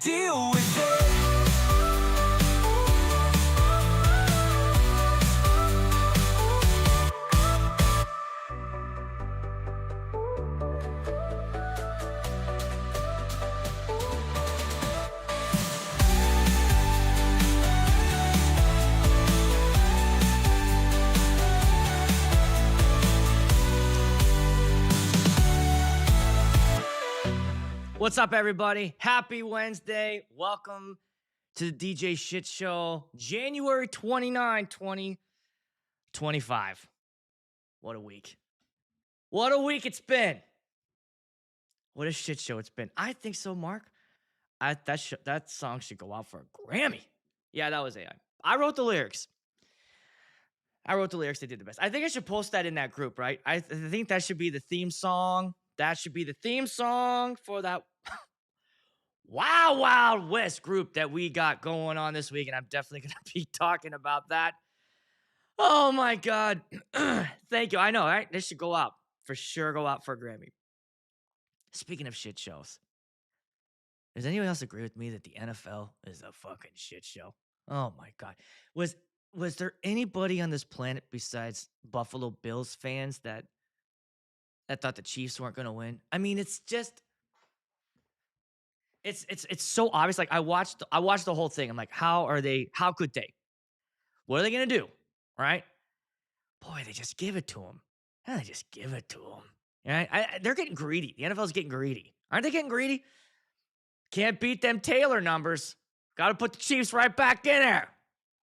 Deal with it. What's up, everybody? Happy Wednesday. Welcome to the DJ Shit Show, January 29, 2025. What a week. What a week it's been. What a shit show it's been. I think so, Mark. That song should go out for a Grammy. Yeah, that was AI. I wrote the lyrics. They did the best. I think I should post that in that group, right? I think that should be the theme song. That should be the theme song for that Wild Wild West group that we got going on this week, and I'm definitely going to be talking about that. Oh, my God. Thank you. I know, right? This should go out. For sure go out for a Grammy. Speaking of shit shows, does anyone else agree with me that the NFL is a fucking shit show? Oh, my God. Was there anybody on this planet besides Buffalo Bills fans that thought the Chiefs weren't going to win? I mean, it's just... It's so obvious. Like I watched the whole thing. I'm like, how could they? What are they gonna do? Right? Boy, they just give it to them. Yeah, they just give it to them. Right? They're getting greedy. The NFL's getting greedy. Aren't they getting greedy? Can't beat them Taylor numbers. Got to put the Chiefs right back in there.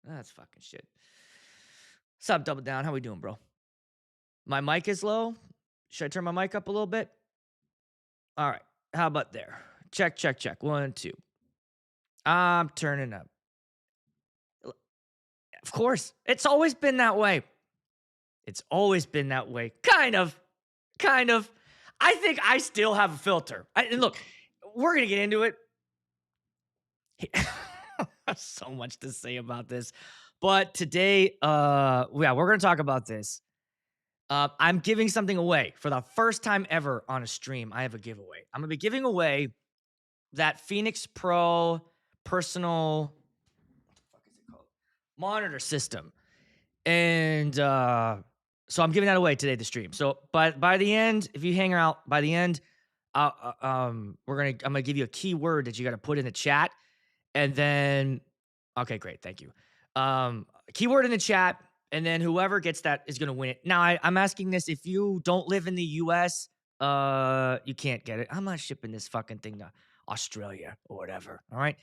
That's fucking shit. What's up, Double Down? How we doing, bro? My mic is low. Should I turn my mic up a little bit? All right. How about there? Check. 1, 2. I'm turning up. Of course. It's always been that way. Kind of. I think I still have a filter. And look, we're going to get into it. So much to say about this. But today, we're going to talk about this. I'm giving something away. For the first time ever on a stream, I have a giveaway. I'm going to be giving away that Phoenix Pro personal, what the fuck is it called? Monitor system. And so I'm giving that away today, the stream. So by the end, if you hang out, by the end, I'm gonna give you a keyword that you got to put in the chat. And then, okay, great. Thank you. Keyword in the chat. And then whoever gets that is going to win it. Now, I'm asking this. If you don't live in the U.S., you can't get it. I'm not shipping this fucking thing to Australia or whatever. All right.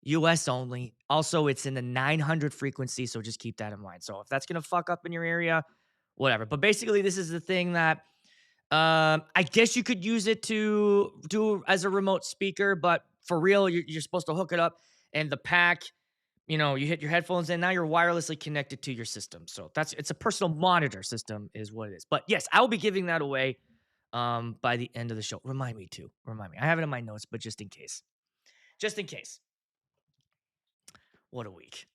U.S. only. Also, it's in the 900 frequency, so just keep that in mind. So if that's going to fuck up in your area, whatever. But basically, this is the thing that I guess you could use it to do as a remote speaker. But for real, you're supposed to hook it up and the pack, you hit your headphones and now you're wirelessly connected to your system. So it's a personal monitor system is what it is. But yes, I will be giving that away by the end of the show. Remind me. I have it in my notes, but just in case. What a week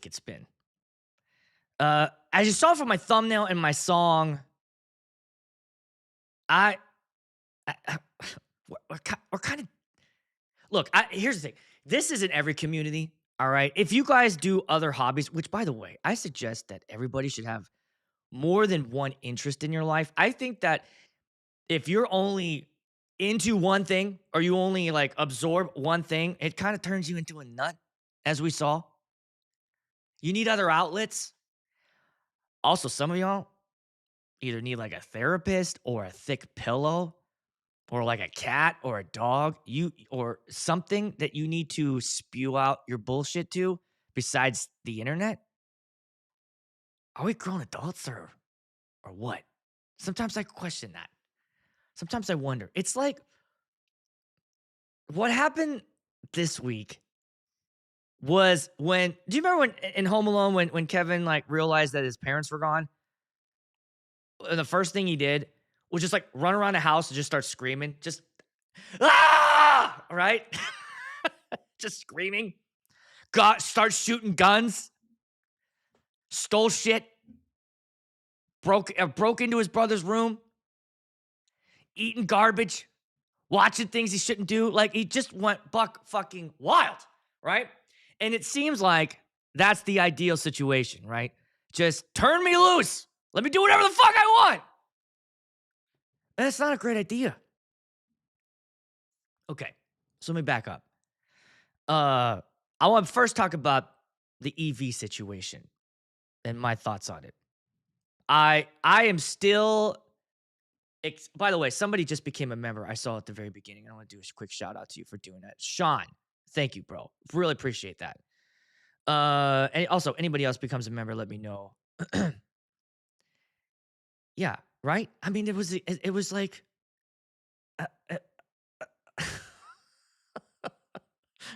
it's been. As you saw from my thumbnail and my song, we're kind of, look, here's the thing. This isn't every community, all right? If you guys do other hobbies, which, by the way, I suggest that everybody should have more than one interest in your life. I think that if you're only into one thing or you only, absorb one thing, it kind of turns you into a nut, as we saw. You need other outlets. Also, some of y'all either need, a therapist or a thick pillow, or a cat or a dog, or something that you need to spew out your bullshit to besides the internet. Are we grown adults or what? Sometimes I question that. Sometimes I wonder. It's like, what happened this week was do you remember when in Home Alone when Kevin realized that his parents were gone? And the first thing he did was just run around the house and just start screaming. Just, ah! Right? Just screaming. Start shooting guns. Stole shit. Broke into his brother's room. Eating garbage. watching things he shouldn't do. Like he just went buck fucking wild, right? And it seems like that's the ideal situation, right? Just turn me loose. Let me do whatever the fuck I want. That's not a great idea. Okay, so let me back up. I want to first talk about the EV situation and my thoughts on it. I am still by the way, somebody just became a member. I saw at the very beginning. I want to do a quick shout out to you for doing that. Sean, thank you, bro. Really appreciate that. And also anybody else becomes a member, let me know. Yeah, right? I mean, it was like uh, uh,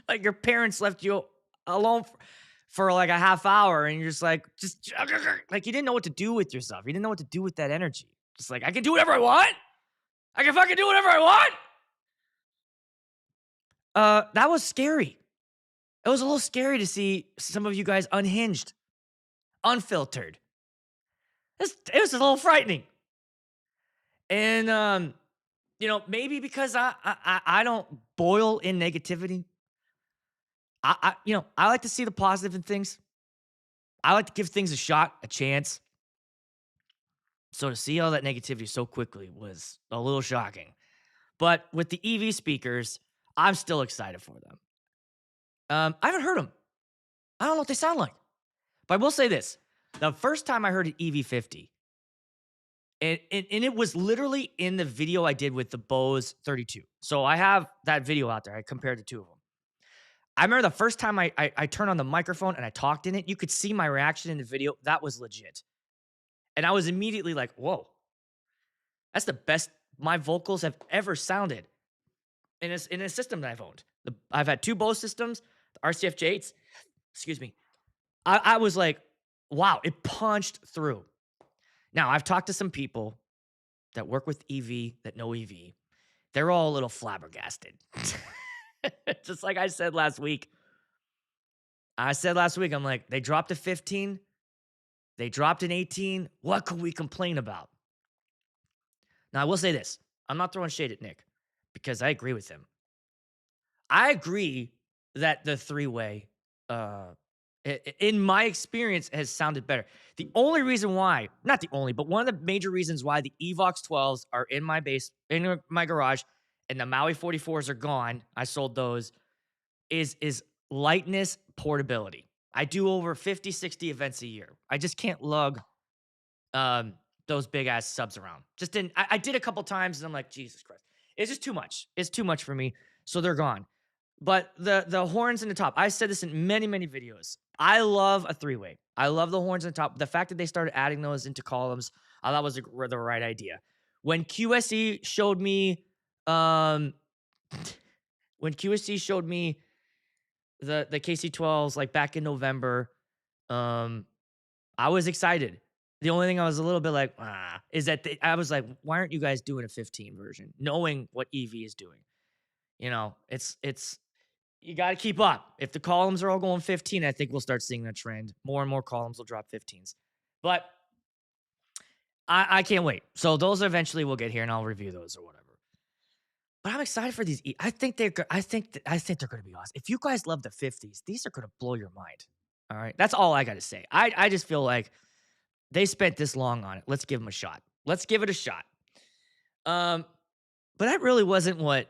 like your parents left you alone for like a half hour and you're just like like you didn't know what to do with yourself. You didn't know what to do with that energy. Just like I can do whatever I want. I can fucking do whatever I want. That was scary. It was a little scary to see some of you guys unhinged, unfiltered. It was a little frightening. And maybe because I don't boil in negativity. I like to see the positive in things. I like to give things a shot, a chance. So to see all that negativity so quickly was a little shocking. But with the EV speakers, I'm still excited for them. I haven't heard them. I don't know what they sound like. But I will say this. The first time I heard an EV50, and it was literally in the video I did with the Bose 32. So I have that video out there. I compared the two of them. I remember the first time I turned on the microphone and I talked in it, you could see my reaction in the video. That was legit. And I was immediately like, whoa, that's the best my vocals have ever sounded in a system that I've owned. I've had two Bose systems, the RCF J8s. Excuse me. I was like, wow, it punched through. Now, I've talked to some people that work with EV, that know EV. They're all a little flabbergasted. Just like I said last week. I'm like, they dropped a 15. They dropped an 18. What could we complain about? Now, I will say this. I'm not throwing shade at Nick because I agree with him. I agree that the three-way, in my experience, has sounded better. The only reason why, not the only, but one of the major reasons why the Evox 12s are in my garage, and the Maui 44s are gone, I sold those, is lightness, portability. I do over 50, 60 events a year. I just can't lug those big ass subs around. Just didn't. I did a couple times, and I'm like, Jesus Christ, it's just too much. It's too much for me. So they're gone. But the horns in the top, I said this in many, many videos. I love a three-way. I love the horns in the top. The fact that they started adding those into columns, I thought was the right idea. When QSE showed me, when QSE showed me the KC12s like back in November, I was excited. The only thing I was a little bit like, is that I was like, why aren't you guys doing a 15 version, knowing what EV is doing? It's you got to keep up. If the columns are all going 15, I think we'll start seeing that trend. More and more columns will drop 15s. But I can't wait. So those eventually will get here, and I'll review those or whatever. But I'm excited for these. I think they're going to be awesome. If you guys love the 50s, these are going to blow your mind. All right, that's all I got to say. I just feel like they spent this long on it. Let's give them a shot. Let's give it a shot. But that really wasn't what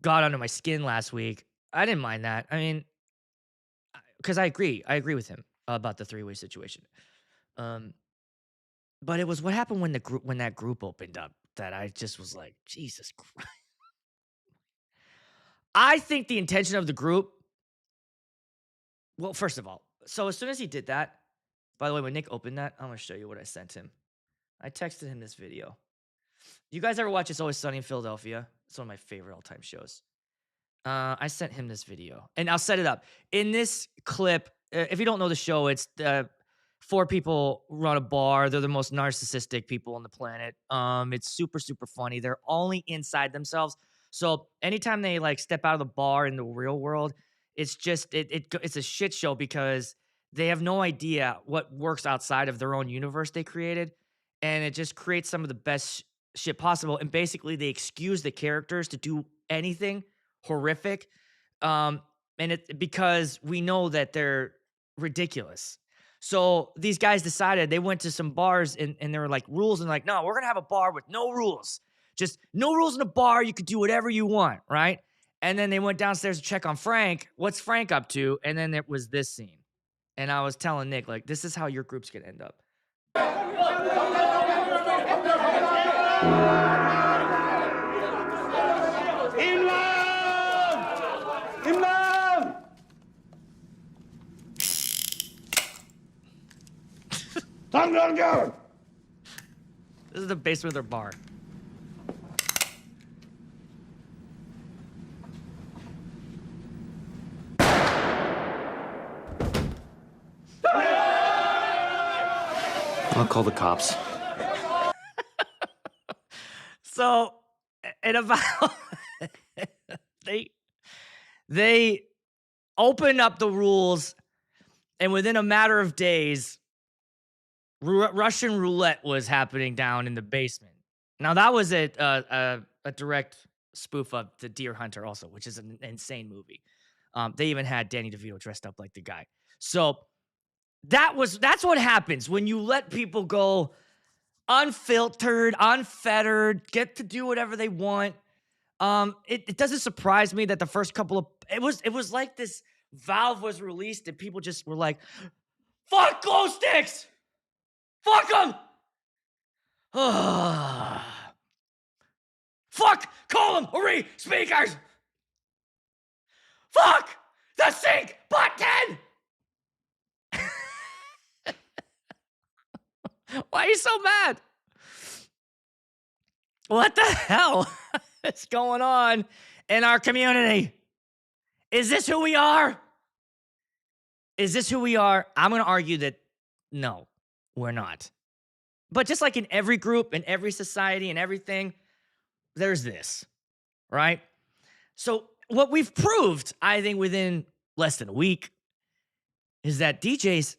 got under my skin last week. I didn't mind that. I mean, because I agree with him about the three-way situation. But it was what happened when that group opened up that I just was like, Jesus Christ. I think the intention of the group. Well, first of all, so as soon as he did that, by the way, when Nick opened that, I'm gonna show you what I sent him. I texted him this video. You guys ever watch It's Always Sunny in Philadelphia? It's one of my favorite all-time shows. I sent him this video, and I'll set it up. In this clip, if you don't know the show, it's four people run a bar. They're the most narcissistic people on the planet. It's super, super funny. They're only inside themselves. So anytime they like step out of the bar in the real world, it's just it's a shit show because they have no idea what works outside of their own universe they created, and it just creates some of the best shit possible. And basically, they excuse the characters to do anything horrific. Um, and it because we know that they're ridiculous. So these guys decided they went to some bars and there were like rules and like, no, we're gonna have a bar with no rules. Just no rules in a bar. You could do whatever you want, right? And then they went downstairs to check on Frank. What's Frank up to? And then it was this scene. And I was telling Nick, like, this is how your group's gonna end up. This is the basement of their bar. I'll call the cops. So, and about they open up the rules, and within a matter of days, Russian roulette was happening down in the basement. Now that was a direct spoof of The Deer Hunter, also, which is an insane movie. They even had Danny DeVito dressed up like the guy. So that's what happens when you let people go unfiltered, unfettered, get to do whatever they want. It doesn't surprise me that the first couple of it was like this valve was released and people just were like, "Fuck glow sticks, fuck them, fuck column hurry speakers, fuck the sync button." Why are you so mad? What the hell is going on in our community? Is this who we are? Is this who we are? I'm going to argue that no, we're not. But just like in every group, in every society, and everything, there's this, right? So what we've proved, I think, within less than a week is that DJs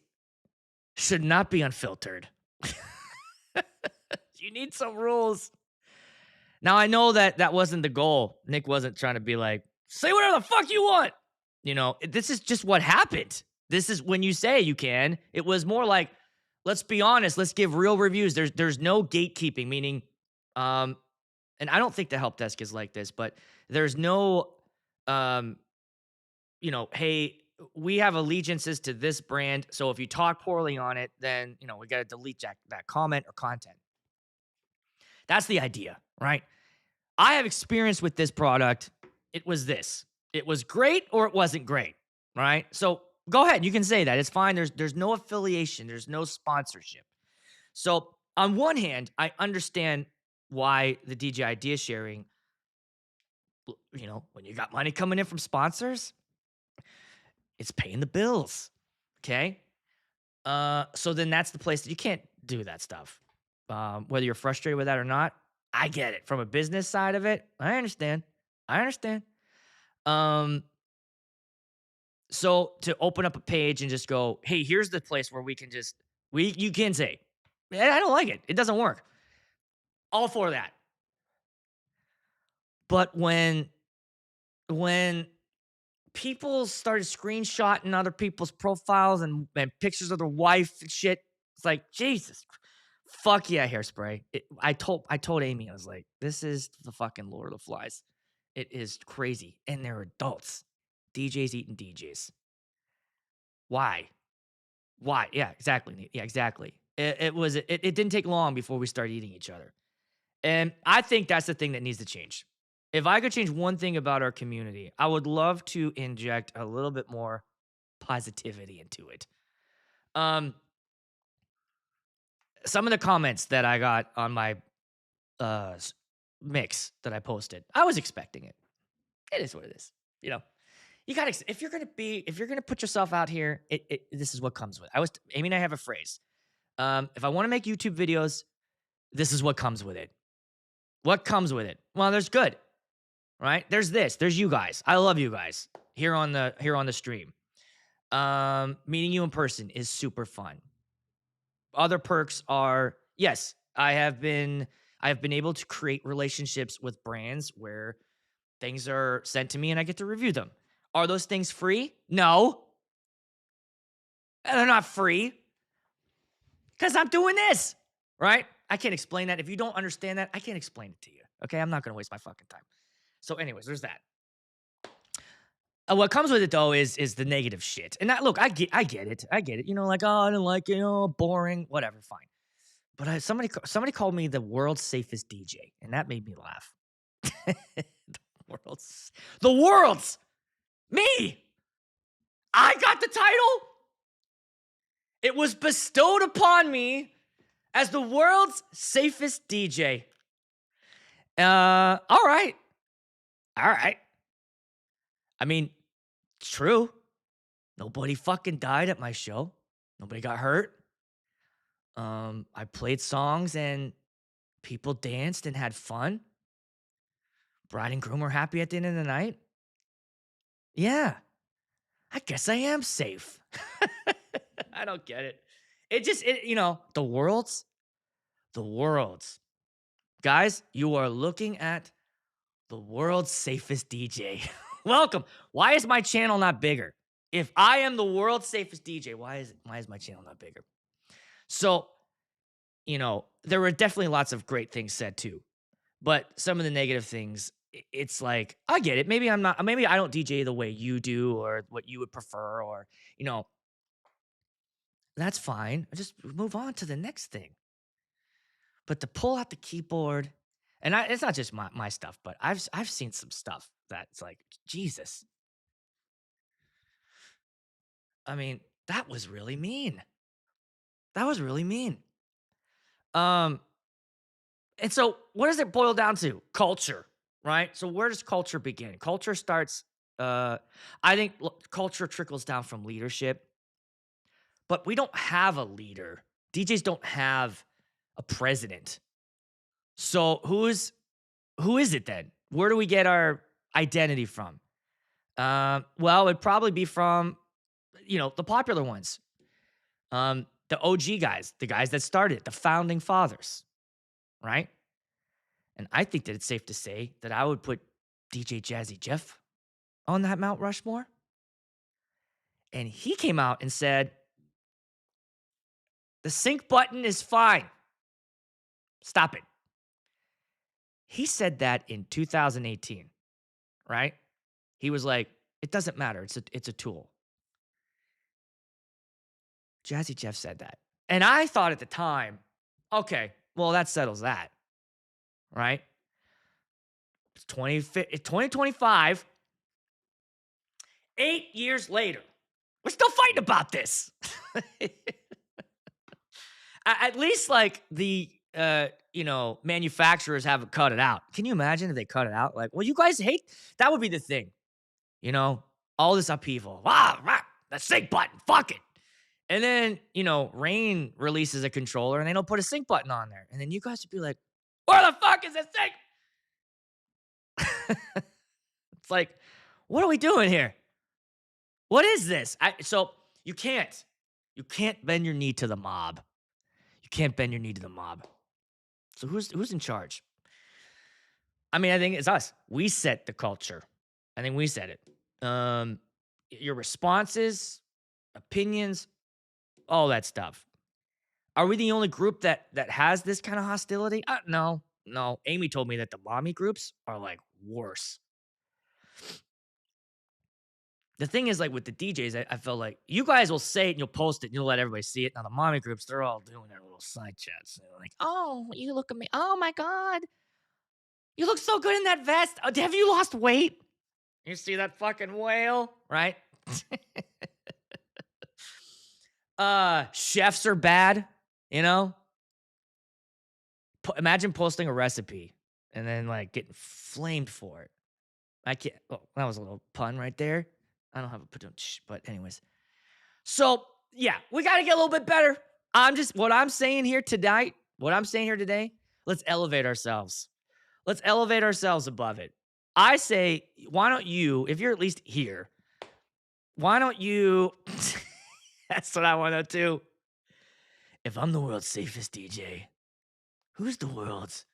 should not be unfiltered. You need some rules. Now, I know that that wasn't the goal. Nick wasn't trying to be like, say whatever the fuck you want. You know, this is just what happened. This is when you say you can. It was more like, let's be honest. Let's give real reviews. There's no gatekeeping, meaning, and I don't think the help desk is like this, but there's no, you know, hey, we have allegiances to this brand. So if you talk poorly on it, then, you know, we got to delete that comment or content. That's the idea, right? I have experience with this product. It was this. It was great or it wasn't great, right? So go ahead. You can say that. It's fine. There's no affiliation. There's no sponsorship. So on one hand, I understand why the DJ idea sharing, you know, when you got money coming in from sponsors, it's paying the bills, okay? So then that's the place that you can't do that stuff. Whether you're frustrated with that or not, I get it. From a business side of it, I understand. So to open up a page and just go, hey, here's the place where we can just you can say, I don't like it. It doesn't work. All for that. But when people started screenshotting other people's profiles and pictures of their wife and shit, it's like, Jesus. Fuck yeah, Hairspray. I told Amy, I was like, this is the fucking Lord of the Flies. It is crazy. And they're adults. DJs eating DJs. Why? Yeah, exactly. Yeah, exactly. It didn't take long before we started eating each other. And I think that's the thing that needs to change. If I could change one thing about our community, I would love to inject a little bit more positivity into it. Some of the comments that I got on my mix that I posted, I was expecting it. It is what it is. You know, you got to, if you're going to put yourself out here, this is what comes with it. Amy and I have a phrase. If I want to make YouTube videos, this is what comes with it. What comes with it? Well, there's good, right? There's you guys. I love you guys here on the stream. Meeting you in person is super fun. Other perks are, yes, I have been I've been able to create relationships with brands where things are sent to me and I get to review them. Are those things free? No, they're not free because I'm doing this, right? I can't explain that. If you don't understand that, I can't explain it to you. Okay, I'm not going to waste my fucking time. So, anyways, there's that. What comes with it though is the negative shit. And that, look, I get it. You know, like, oh, I didn't like it, you know, boring, whatever, fine. But somebody called me the world's safest DJ, and that made me laugh. world's the world's me. I got the title. It was bestowed upon me as the world's safest DJ. All right. All right. I mean, it's true. Nobody fucking died at my show. Nobody got hurt. I played songs and people danced and had fun. Bride and groom were happy at the end of the night. Yeah. I guess I am safe. I don't get it. You know, the world's. Guys, you are looking at the world's safest DJ. Welcome. Why is my channel not bigger? If I am the world's safest DJ, why is my channel not bigger? So, you know, there were definitely lots of great things said too. But some of the negative things, it's like, I get it. Maybe I don't DJ the way you do or what you would prefer, or, you know, that's fine. Just move on to the next thing. But to pull out the keyboard, and it's not just my stuff, but I've seen some stuff that's like, Jesus. I mean, that was really mean. That was really mean. Um, and so what does it boil down to? Culture, right? So where does culture begin? Culture starts, I think culture trickles down from leadership, but we don't have a leader. DJs don't have a president. So who is it then? Where do we get our identity from? Well, it'd probably be from, you know, the popular ones. The OG guys, the guys that started, the founding fathers, right? And I think that it's safe to say that I would put DJ Jazzy Jeff on that Mount Rushmore. And he came out and said, the sync button is fine. Stop it. He said that in 2018, right? He was like, it doesn't matter. It's a tool. Jazzy Jeff said that. And I thought at the time, okay, well, that settles that, right? It's 2025, 8 years later. We're still fighting about this. At least, like, the you know, manufacturers haven't cut it out. Can you imagine if they cut it out? Like, well, you guys hate that would be the thing. You know, all this upheaval. The sync button, fuck it. And then, you know, Rane releases a controller and they don't put a sync button on there. And then you guys would be like, where the fuck is the sync? It's like, what are we doing here? What is this? So you can't bend your knee to the mob. You can't bend your knee to the mob. So who's in charge? I mean, I think it's us. We set the culture. I think we set it. Your responses, opinions, all that stuff. Are we the only group that has this kind of hostility? No. Amy told me that the mommy groups are like worse. The thing is, like with the DJs, I felt like you guys will say it and you'll post it and you'll let everybody see it. Now the mommy groups, they're all doing their little side chats. They're like, oh, you look at me. Oh my God. You look so good in that vest. Have you lost weight? You see that fucking whale, right? Chefs are bad, you know? Imagine posting a recipe and then like getting flamed for it. I can't. Oh, that was a little pun right there. I don't have a padunch, but anyways. So yeah, we got to get a little bit better. What I'm saying here tonight, what I'm saying here today, let's elevate ourselves. Let's elevate ourselves above it. I say, why don't you, if you're at least here, why don't you, that's what I want to do. If I'm the world's safest DJ, who's the world's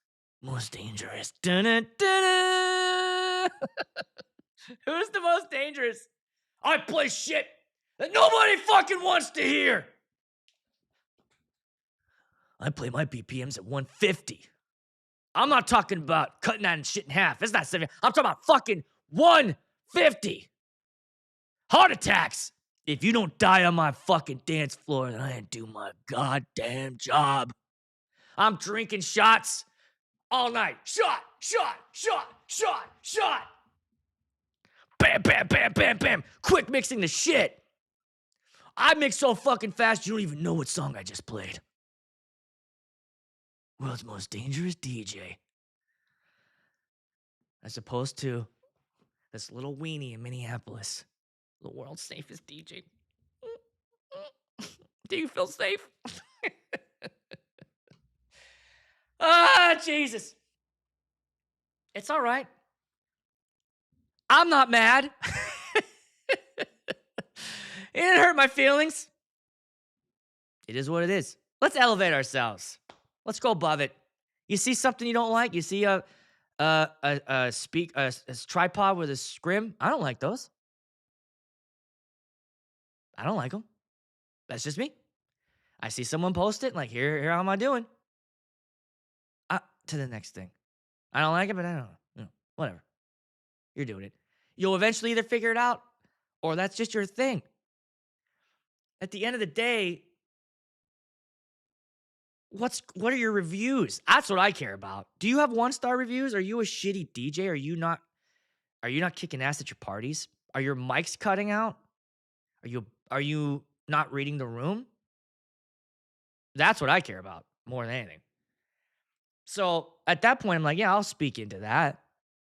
Most dangerous. Dun-dun, dun-dun. Who's the most dangerous? I play shit that nobody fucking wants to hear. I play my BPMs at 150. I'm not talking about cutting that shit in half. It's not 70. I'm talking about fucking 150. Heart attacks. If you don't die on my fucking dance floor, then I didn't do my goddamn job. I'm drinking shots all night. Shot, shot, shot, shot, shot. Bam, bam, bam, bam, bam. Quick mixing the shit. I mix so fucking fast, you don't even know what song I just played. World's most dangerous DJ. As opposed to this little weenie in Minneapolis. The world's safest DJ. Do you feel safe? Ah, Jesus. It's all right. I'm not mad. It didn't hurt my feelings. It is what it is. Let's elevate ourselves. Let's go above it. You see something you don't like? You see a tripod with a scrim? I don't like those. I don't like them. That's just me. I see someone post it, like, here how am I doing? To the next thing. I don't like it, but I don't know. Whatever. You're doing it. You'll eventually either figure it out or that's just your thing. At the end of the day, what are your reviews? That's what I care about. Do you have 1-star reviews? Are you a shitty DJ? Are you not kicking ass at your parties? Are your mics cutting out? Are you not reading the room? That's what I care about more than anything. So at that point, I'm like, yeah, I'll speak into that.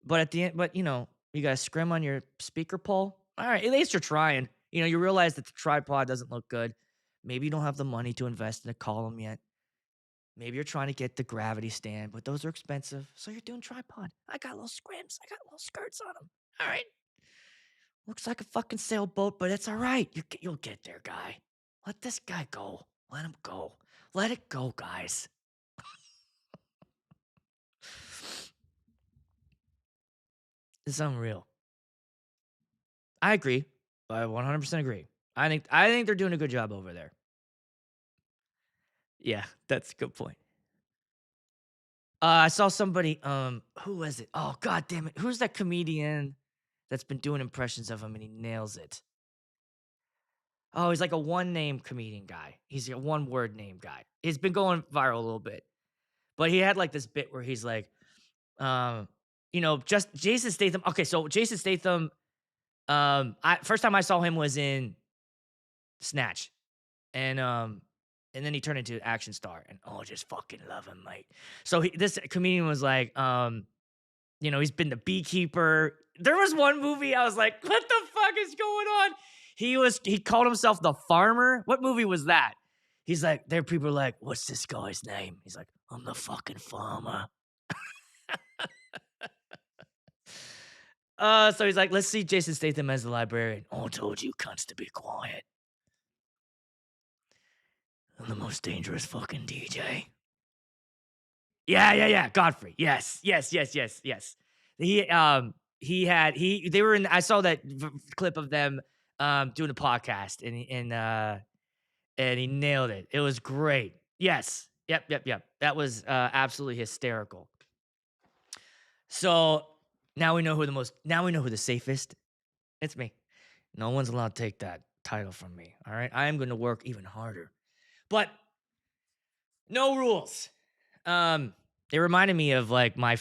But at the end, you got a scrim on your speaker pole. All right, at least you're trying. You realize that the tripod doesn't look good. Maybe you don't have the money to invest in a column yet. Maybe you're trying to get the gravity stand, but those are expensive. So you're doing tripod. I got little scrims. I got little skirts on them. All right. Looks like a fucking sailboat, but it's all right. You'll get there, guy. Let this guy go. Let him go. Let it go, guys. It's unreal. I agree. I 100% agree. I think they're doing a good job over there. Yeah, that's a good point. I saw somebody, who was it? Oh, god damn it. Who's that comedian that's been doing impressions of him and he nails it? Oh, he's like a one-name comedian guy. He's a one-word name guy. He's been going viral a little bit. But he had like this bit where he's like, just Jason Statham. Okay, so Jason Statham, first time I saw him was in Snatch. And then he turned into an action star, and just fucking love him, mate. So this comedian was like, he's been the beekeeper. There was one movie I was like, what the fuck is going on? He called himself the farmer. What movie was that? He's like, people are like, what's this guy's name? He's like, I'm the fucking farmer. So he's like, let's see Jason Statham as the librarian. I told you cunts to be quiet. I'm the most dangerous fucking DJ. Yeah. Godfrey. Yes. They were in, I saw that clip of them doing a podcast and he nailed it. It was great. Yes. Yep. That was absolutely hysterical. So now we know who the safest. It's me. No one's allowed to take that title from me. All right. I am going to work even harder. But no rules. It reminded me of like my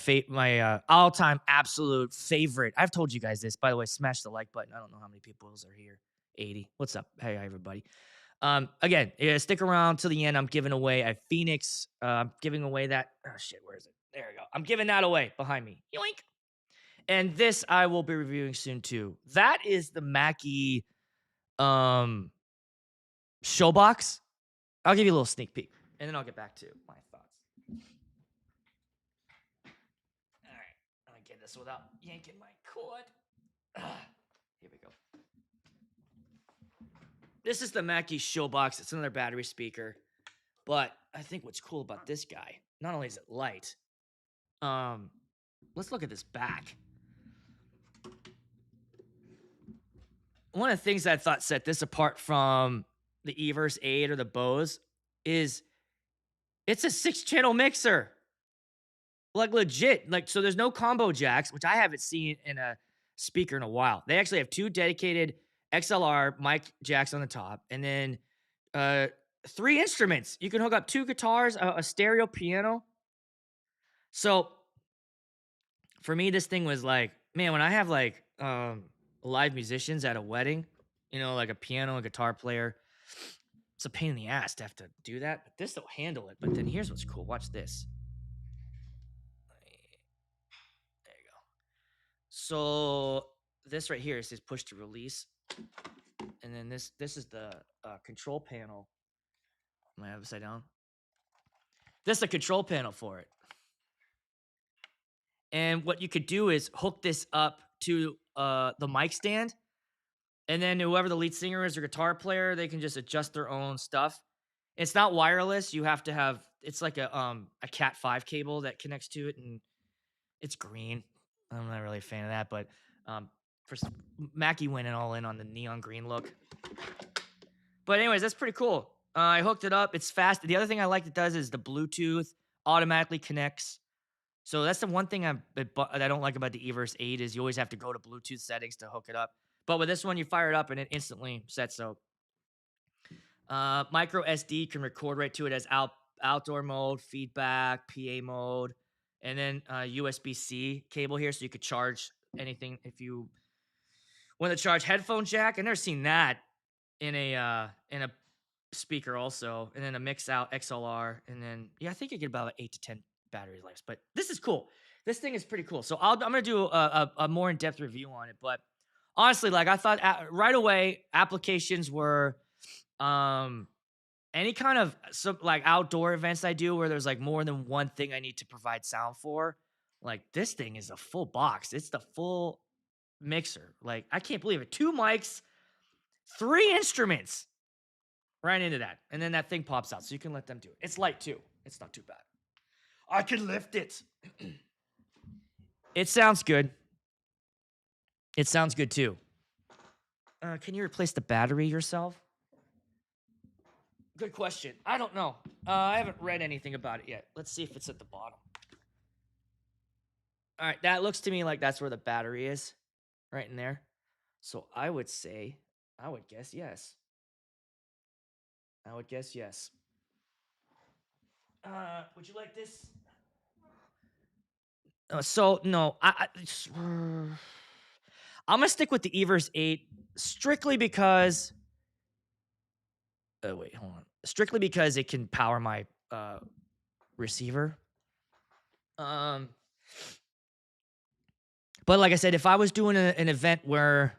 all-time absolute favorite. I've told you guys this, by the way. Smash the like button. I don't know how many people are here. 80. What's up? Hey, everybody. Again, stick around till the end. I'm giving away a Phoenix. I'm giving away that. Oh shit, where is it? There we go. I'm giving that away behind me. Yoink. And this I will be reviewing soon too. That is the Mackie Showbox. I'll give you a little sneak peek, and then I'll get back to my thoughts. All right, I'm gonna get this without yanking my cord. Here we go. This is the Mackie Showbox. It's another battery speaker, but I think what's cool about this guy, not only is it light, Um, let's look at this back. One of the things I thought set this apart from the Everse 8 or the Bose is it's a 6-channel mixer. Like legit. Like, so there's no combo jacks, which I haven't seen in a speaker in a while. They actually have 2 dedicated XLR mic jacks on the top, and then 3 instruments. You can hook up 2 guitars, a stereo piano. So for me, this thing was like, man, when I have like live musicians at a wedding, you know, like a piano and guitar player, it's a pain in the ass to have to do that. But this will handle it. But then here's what's cool. Watch this. There you go. So this right here says push to release, and then this is the control panel. Am I upside down? This is the control panel for it. And what you could do is hook this up to the mic stand, and then whoever the lead singer is or guitar player, they can just adjust their own stuff. It's not wireless. You have to have. It's like a Cat 5 cable that connects to it, and it's green. I'm not really a fan of that, but for Mackie went all in on the neon green look. But anyways, that's pretty cool. I hooked it up. It's fast. The other thing I like it does is the Bluetooth automatically connects. So that's the one thing that I don't like about the Everse 8 is you always have to go to Bluetooth settings to hook it up. But with this one, you fire it up and it instantly sets up. Micro SD can record right to it as outdoor mode, feedback, PA mode, and then USB-C cable here, so you could charge anything if you want to charge headphone jack. I've never seen that in a speaker also, and then a mix out XLR, and then I think you get about 8 to 10 battery lives. But this is cool. This thing is pretty cool. So I'm gonna do a more in-depth review on it. But honestly, like I thought right away, applications were any kind of like outdoor events I do where there's like more than one thing I need to provide sound for. Like this thing is a full box. It's the full mixer. Like I can't believe it. 2 mics, 3 instruments. Right into that. And then that thing pops out. So you can let them do it. It's light too. It's not too bad. I can lift it. It sounds good. It sounds good too. Can you replace the battery yourself? Good question. I don't know. I haven't read anything about it yet. Let's see if it's at the bottom. All right. That looks to me like that's where the battery is. Right in there. So I would guess yes. I would guess yes. Would you like this? So no, I'm gonna stick with the Everse 8 strictly because. Wait, hold on. Strictly because it can power my receiver. But like I said, if I was doing an event where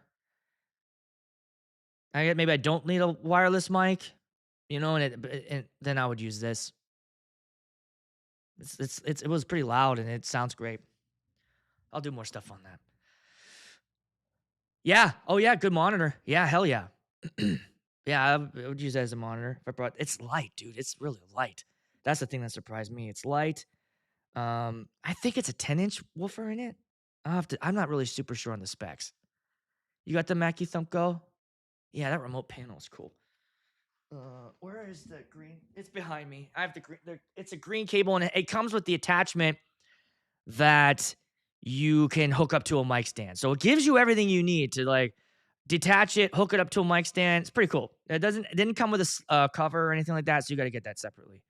maybe I don't need a wireless mic, you know, and then I would use this. It was pretty loud and it sounds great. I'll do more stuff on that. Yeah. Oh yeah. Good monitor. Yeah. Hell yeah. Yeah. I would use that as a monitor. It's light, dude. It's really light. That's the thing that surprised me. It's light. I think it's a 10-inch woofer in it. I'm not really super sure on the specs. You got the Mackie Thump Go? Yeah, that remote panel is cool. Where is the green? It's behind me. I have the green. It's a green cable, and it comes with the attachment that you can hook up to a mic stand. So it gives you everything you need to like detach it, hook it up to a mic stand. It's pretty cool. It didn't come with a cover or anything like that, so you got to get that separately.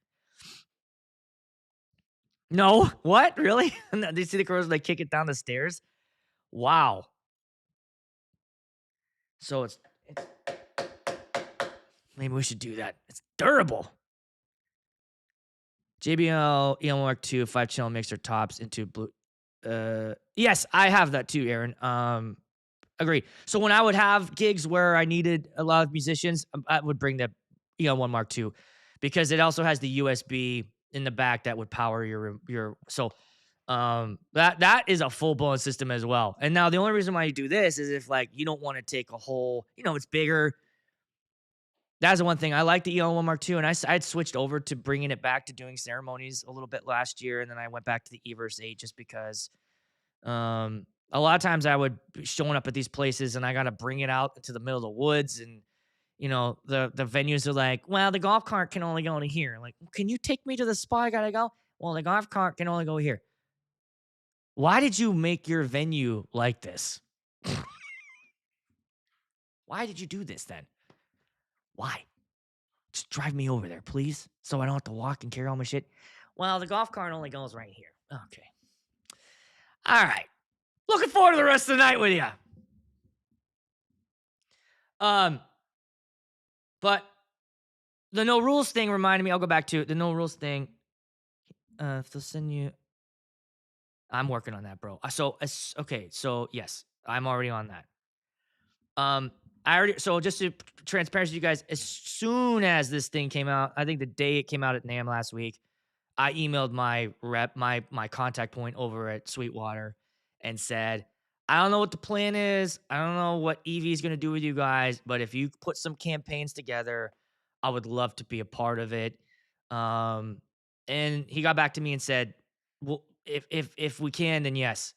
No, what? Really? Do you see the girls like kick it down the stairs? Wow. So it's maybe we should do that. It's durable. JBL EL Mark II 5-channel mixer tops into blue. Yes, I have that too, Aaron. Agree. So when I would have gigs where I needed a lot of musicians, I would bring the EL1 Mark II because it also has the USB in the back that would power your. So that is a full blown system as well. And now the only reason why you do this is if like you don't want to take a whole, it's bigger. That's the one thing. I like the EO One Mark II, and I'd switched over to bringing it back to doing ceremonies a little bit last year, and then I went back to the Everse 8 just because a lot of times I would be showing up at these places and I got to bring it out into the middle of the woods, and the venues are like, well, the golf cart can only go to here. Like, can you take me to the spot I gotta go? Well, the golf cart can only go here. Why did you make your venue like this? Why did you do this then? Why? Just drive me over there, please, so I don't have to walk and carry all my shit. Well, the golf cart only goes right here. Okay. All right. Looking forward to the rest of the night with you. But the no rules thing reminded me. I'll go back to it. The no rules thing. If they'll send you, I'm working on that, bro. Okay. So yes, I'm already on that. I already. So just to transparency, to you guys, as soon as this thing came out, I think the day it came out at NAMM last week, I emailed my rep, my contact point over at Sweetwater, and said, I don't know what the plan is. I don't know what Evie is going to do with you guys, but if you put some campaigns together, I would love to be a part of it. And he got back to me and said, well, if we can, then yes.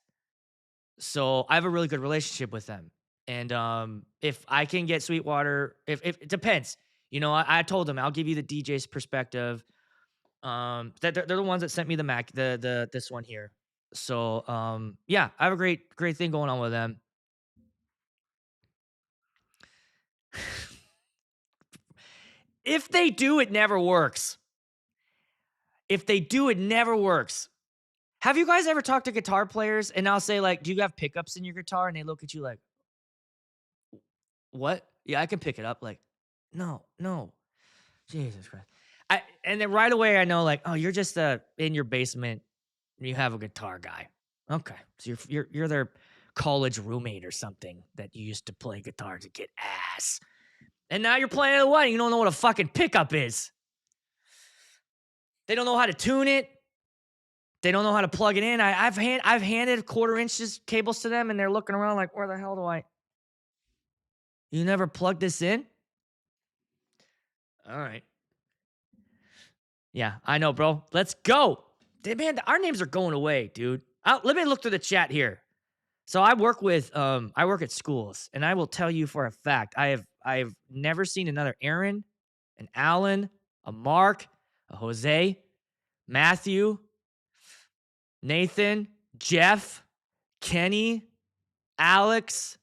So I have a really good relationship with them. And if I can get Sweetwater, if it depends. I told them I'll give you the DJ's perspective. They're the ones that sent me the Mac, this one here. So yeah, I have a great thing going on with them. If they do, it never works. If they do, it never works. Have you guys ever talked to guitar players and I'll say, like, do you have pickups in your guitar? And they look at you like, what? Yeah, I can pick it up. Like, no. Jesus Christ. And then right away I know, like, oh, you're just in your basement, you have a guitar guy. Okay. So you're their college roommate or something that you used to play guitar to get ass. And now you're playing at the wedding. You don't know what a fucking pickup is. They don't know how to tune it. They don't know how to plug it in. I've handed 1/4 inches cables to them and they're looking around like, where the hell do I? You never plugged this in? All right. Yeah, I know, bro. Let's go. Man, our names are going away, dude. Let me look through the chat here. So I work at schools, and I will tell you for a fact, I've never seen another Aaron, an Alan, a Mark, a Jose, Matthew, Nathan, Jeff, Kenny, Alex.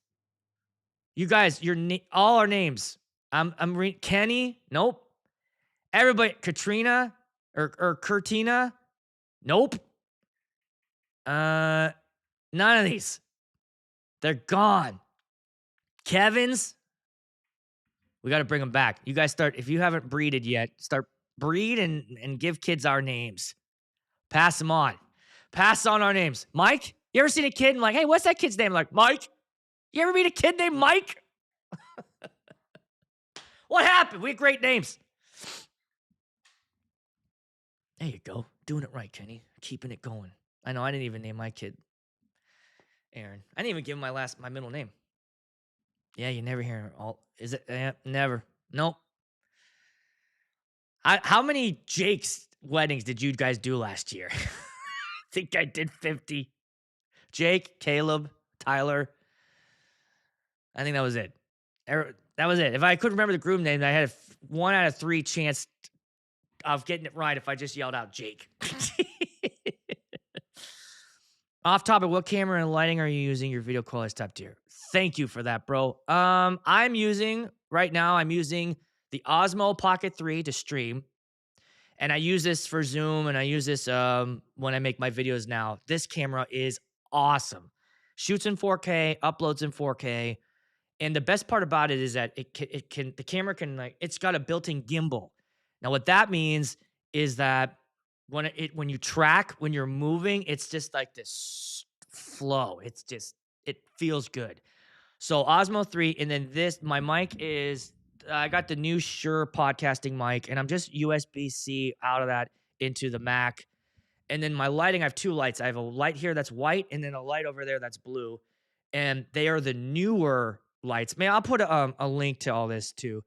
You guys, all our names. Kenny. Nope. Everybody. Katrina or Kurtina. Nope. None of these. They're gone. Kevin's. We got to bring them back. You guys if you haven't breeded yet, start breed and give kids our names. Pass them on. Pass on our names. Mike, you ever seen a kid and like, hey, what's that kid's name? Like, Mike? You ever meet a kid named Mike? What happened? We had great names. There you go. Doing it right, Kenny. Keeping it going. I know I didn't even name my kid Aaron. I didn't even give him my middle name. Yeah, you never hear all. Is it? Never. Nope. How many Jake's weddings did you guys do last year? I think I did 50. Jake, Caleb, Tyler. I think that was it. That was it. If I couldn't remember the groom name, I had a 1 out of 3 chance of getting it right if I just yelled out Jake. Off topic, what camera and lighting are you using? Your video quality is top tier. Thank you for that, bro. I'm using the Osmo Pocket 3 to stream. And I use this for Zoom, and I use this when I make my videos now. This camera is awesome. Shoots in 4K, uploads in 4K. And the best part about it is that the camera can, it's got a built-in gimbal. Now, what that means is that when you track, when you're moving, it's just like this flow. It feels good. So Osmo 3, and then my mic is, I got the new Shure podcasting mic, and I'm just USB-C out of that into the Mac. And then my lighting, I have 2 lights. I have a light here that's white, and then a light over there that's blue. And they are the newer lights. Man, I'll put a link to all this too.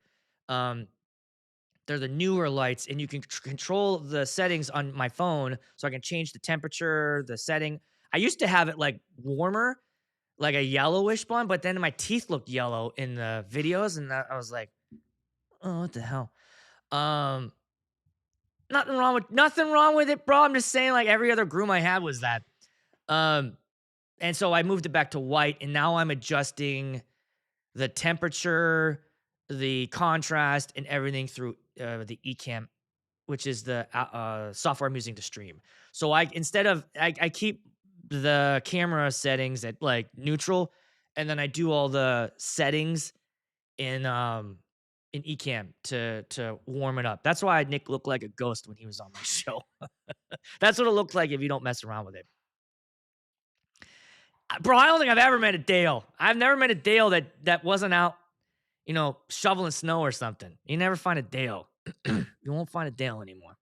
They're the newer lights, and you can control the settings on my phone, so I can change the temperature, the setting. I used to have it like warmer, like a yellowish blonde, but then my teeth looked yellow in the videos, and I was like, "Oh, what the hell?" Um, nothing wrong with it, bro. I'm just saying, like every other groom I had was that. Um, and so I moved it back to white, and now I'm adjusting the temperature, the contrast, and everything through the Ecamm, which is the software I'm using to stream. So I keep the camera settings at like neutral, and then I do all the settings in Ecamm to warm it up. That's why Nick looked like a ghost when he was on my show. That's what it looks like if you don't mess around with it. Bro, I don't think I've ever met a Dale. I've never met a Dale that wasn't out, shoveling snow or something. You never find a Dale. You won't find a Dale anymore.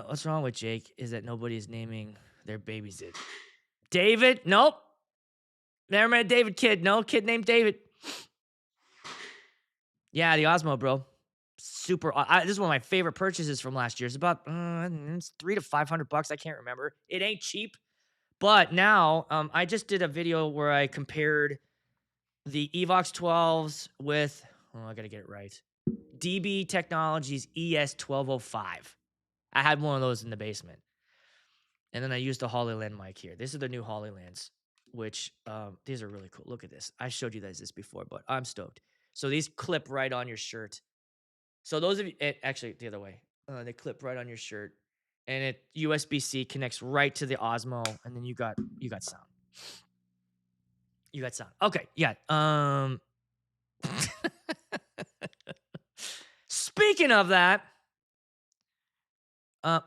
What's wrong with Jake is that nobody's naming their babies it. David? Nope. Never met a David kid. No kid named David. Yeah, the Osmo, bro. Super. This is one of my favorite purchases from last year. It's about it's $300 to $500. I can't remember. It ain't cheap. But now, I just did a video where I compared the Evox 12s with, I gotta get it right, DB Technologies ES 1205. I had one of those in the basement. And then I used the Hollyland mic here. These are the new Hollylands, which these are really cool. Look at this. I showed you guys this before, but I'm stoked. So these clip right on your shirt. So those of you, actually the other way, they clip right on your shirt, and it USB-C connects right to the Osmo, and then you got sound. You got sound. Okay, yeah. Speaking of that,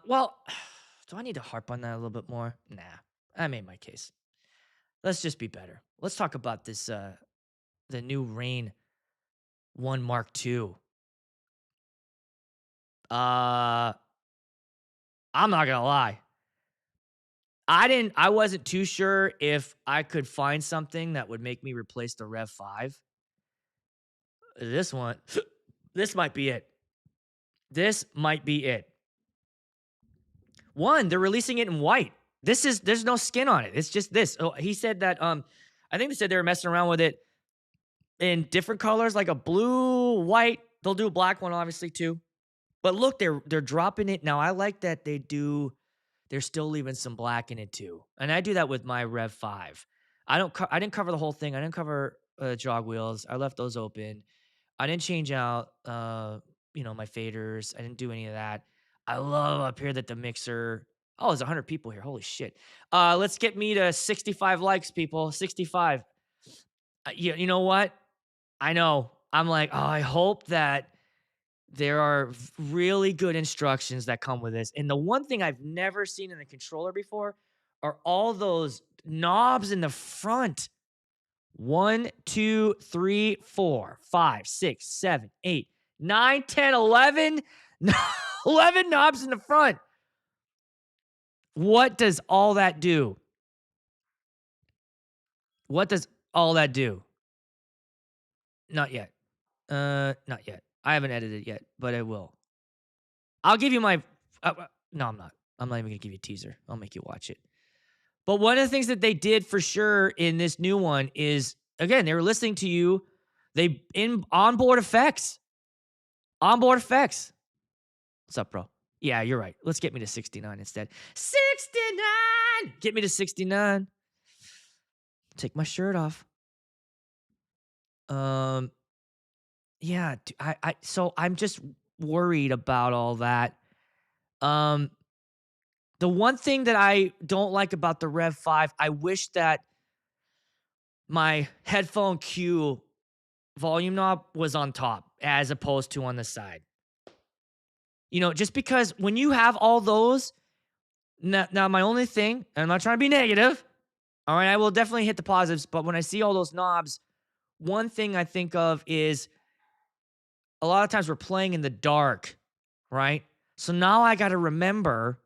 well, do I need to harp on that a little bit more? Nah, I made my case. Let's just be better. Let's talk about this, the new Rane One MK2. I'm not gonna lie. I wasn't too sure if I could find something that would make me replace the Rev 5. This one, this might be it. This might be it. One, they're releasing it in white. There's no skin on it. It's just this. Oh, he said that I think they said they were messing around with it in different colors, like a blue, white. They'll do a black one obviously too. But look, they're dropping it now. I like that they're still leaving some black in it too. And I do that with my Rev 5. I didn't cover the whole thing. I didn't cover jog wheels. I left those open. I didn't change out my faders. I didn't do any of that. I love up here that the mixer. Oh, there's 100 people here. Holy shit. Let's get me to 65 likes, people. 65. You know what? I know. I'm like, oh, I hope that there are really good instructions that come with this. And the one thing I've never seen in a controller before are all those knobs in the front. 1, 2, 3, 4, 5, 6, 7, 8, 9, 10, 11. 11 knobs in the front. What does all that do? What does all that do? Not yet. Not yet. I haven't edited it yet, but I will. I'll give you my. No, I'm not. I'm not even gonna give you a teaser. I'll make you watch it. But one of the things that they did for sure in this new one is, again, they were listening to you. They in onboard effects. Onboard effects. What's up, bro? Yeah, you're right. Let's get me to 69 instead. 69. Get me to 69. Take my shirt off. Yeah, so I'm just worried about all that. The one thing that I don't like about the Rev 5, I wish that my headphone Q volume knob was on top as opposed to on the side. Just because when you have all those, now my only thing, and I'm not trying to be negative, all right, I will definitely hit the positives, but when I see all those knobs, one thing I think of is a lot of times we're playing in the dark, right? So now I got to remember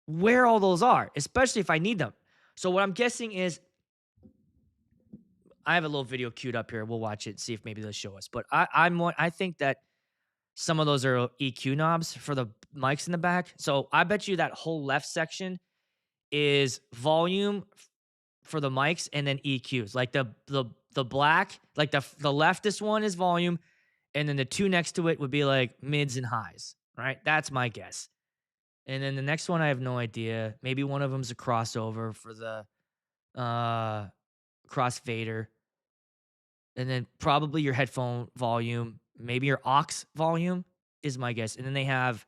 where all those are, especially if I need them. So what I'm guessing is I have a little video queued up here. We'll watch it, see if maybe they'll show us. But I think that some of those are EQ knobs for the mics in the back. So I bet you that whole left section is volume for the mics and then EQs. Like the black, like the leftist one is volume, and then the two next to it would be like mids and highs. Right? That's my guess. And then the next one, I have no idea. Maybe one of them's a crossover for the crossfader, and then probably your headphone volume, maybe your aux volume is my guess. And then they have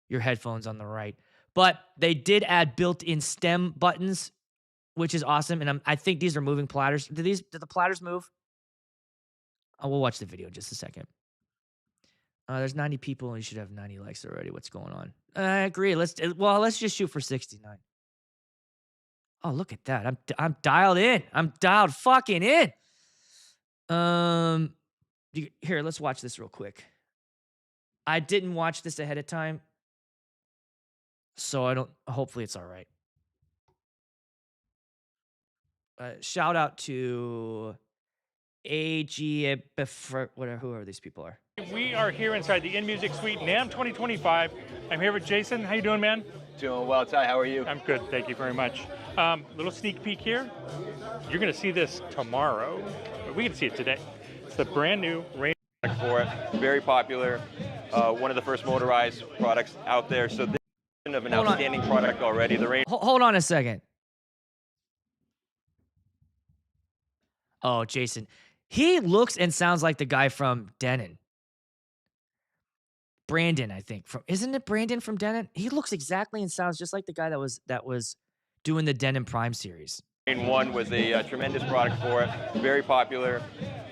your headphones on the right. But they did add built-in stem buttons, which is awesome. And I think these are moving platters. Do the platters move? We'll watch the video in just a second. There's 90 people and you should have 90 likes already. What's going on? I agree. Let's just shoot for 69. Oh, look at that. I'm dialed in. I'm dialed fucking in. Here, let's watch this real quick. I didn't watch this ahead of time, so I don't. Hopefully, it's all right. Shout out to AG, whatever, whoever these people are. We are here inside the In Music Suite, NAMM 2025. I'm here with Jason. How you doing, man? Doing well, Ty. How are you? I'm good. Thank you very much. Little sneak peek here. You're going to see this tomorrow, but we can see it today. It's the brand new Rane For it. Very popular. One of the first motorized products out there. So this is of an outstanding product already. The Rane. Hold on a second. Oh, Jason. He looks and sounds like the guy from Denon. Brandon, I think. Isn't it Brandon from Denon? He looks exactly and sounds just like the guy that was doing the Denon Prime series. Rane 1 was a tremendous product for it. Very popular.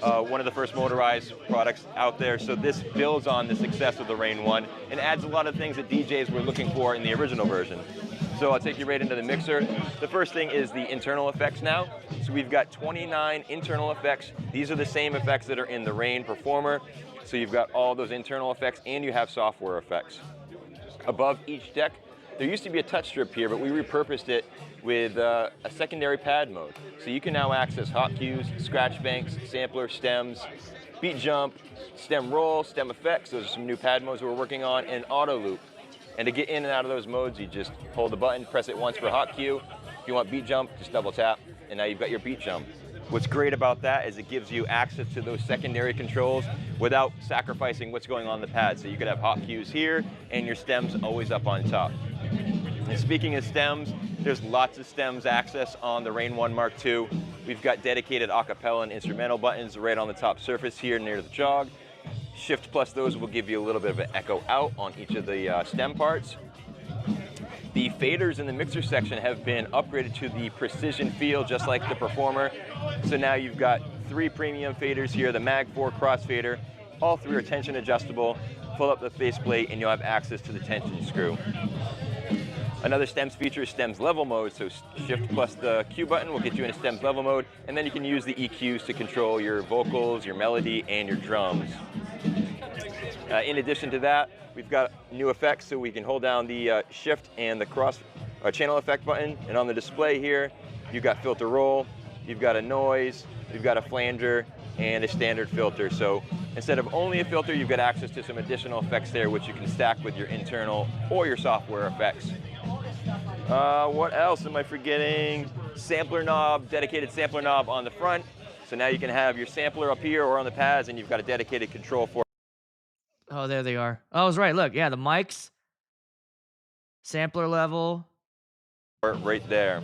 One of the first motorized products out there. So this builds on the success of the Rane 1 and adds a lot of things that DJs were looking for in the original version. So I'll take you right into the mixer. The first thing is the internal effects now. So we've got 29 internal effects. These are the same effects that are in the Rane Performer. So you've got all those internal effects and you have software effects. Above each deck, there used to be a touch strip here, but we repurposed it with a secondary pad mode. So you can now access hot cues, scratch banks, sampler, stems, beat jump, stem roll, stem effects. Those are some new pad modes we're working on, and auto loop. And to get in and out of those modes, you just hold the button, press it once for hot cue. If you want beat jump, just double tap, and now you've got your beat jump. What's great about that is it gives you access to those secondary controls without sacrificing what's going on the pad. So you could have hot cues here, and your stems always up on top. And speaking of stems, there's lots of stems access on the Rane 1 Mark II. We've got dedicated acapella and instrumental buttons right on the top surface here near the jog. Shift plus those will give you a little bit of an echo out on each of the stem parts. The faders in the mixer section have been upgraded to the precision feel, just like the Performer. So now you've got 3 premium faders here, the Mag 4 crossfader. All 3 are tension adjustable. Pull up the faceplate and you'll have access to the tension screw. Another stems feature is stems level mode, so shift plus the Q button will get you into stems level mode, and then you can use the EQs to control your vocals, your melody, and your drums. In addition to that, we've got new effects, so we can hold down the shift and the cross channel effect button, and on the display here, you've got filter roll, you've got a noise, you've got a flanger, and a standard filter. So instead of only a filter, you've got access to some additional effects there, which you can stack with your internal or your software effects. What else am I forgetting? Sampler knob, dedicated sampler knob on the front. So now you can have your sampler up here or on the pads, and you've got a dedicated control for it. Oh, there they are. Oh, I was right. Look, yeah, the mics, sampler level. Right there.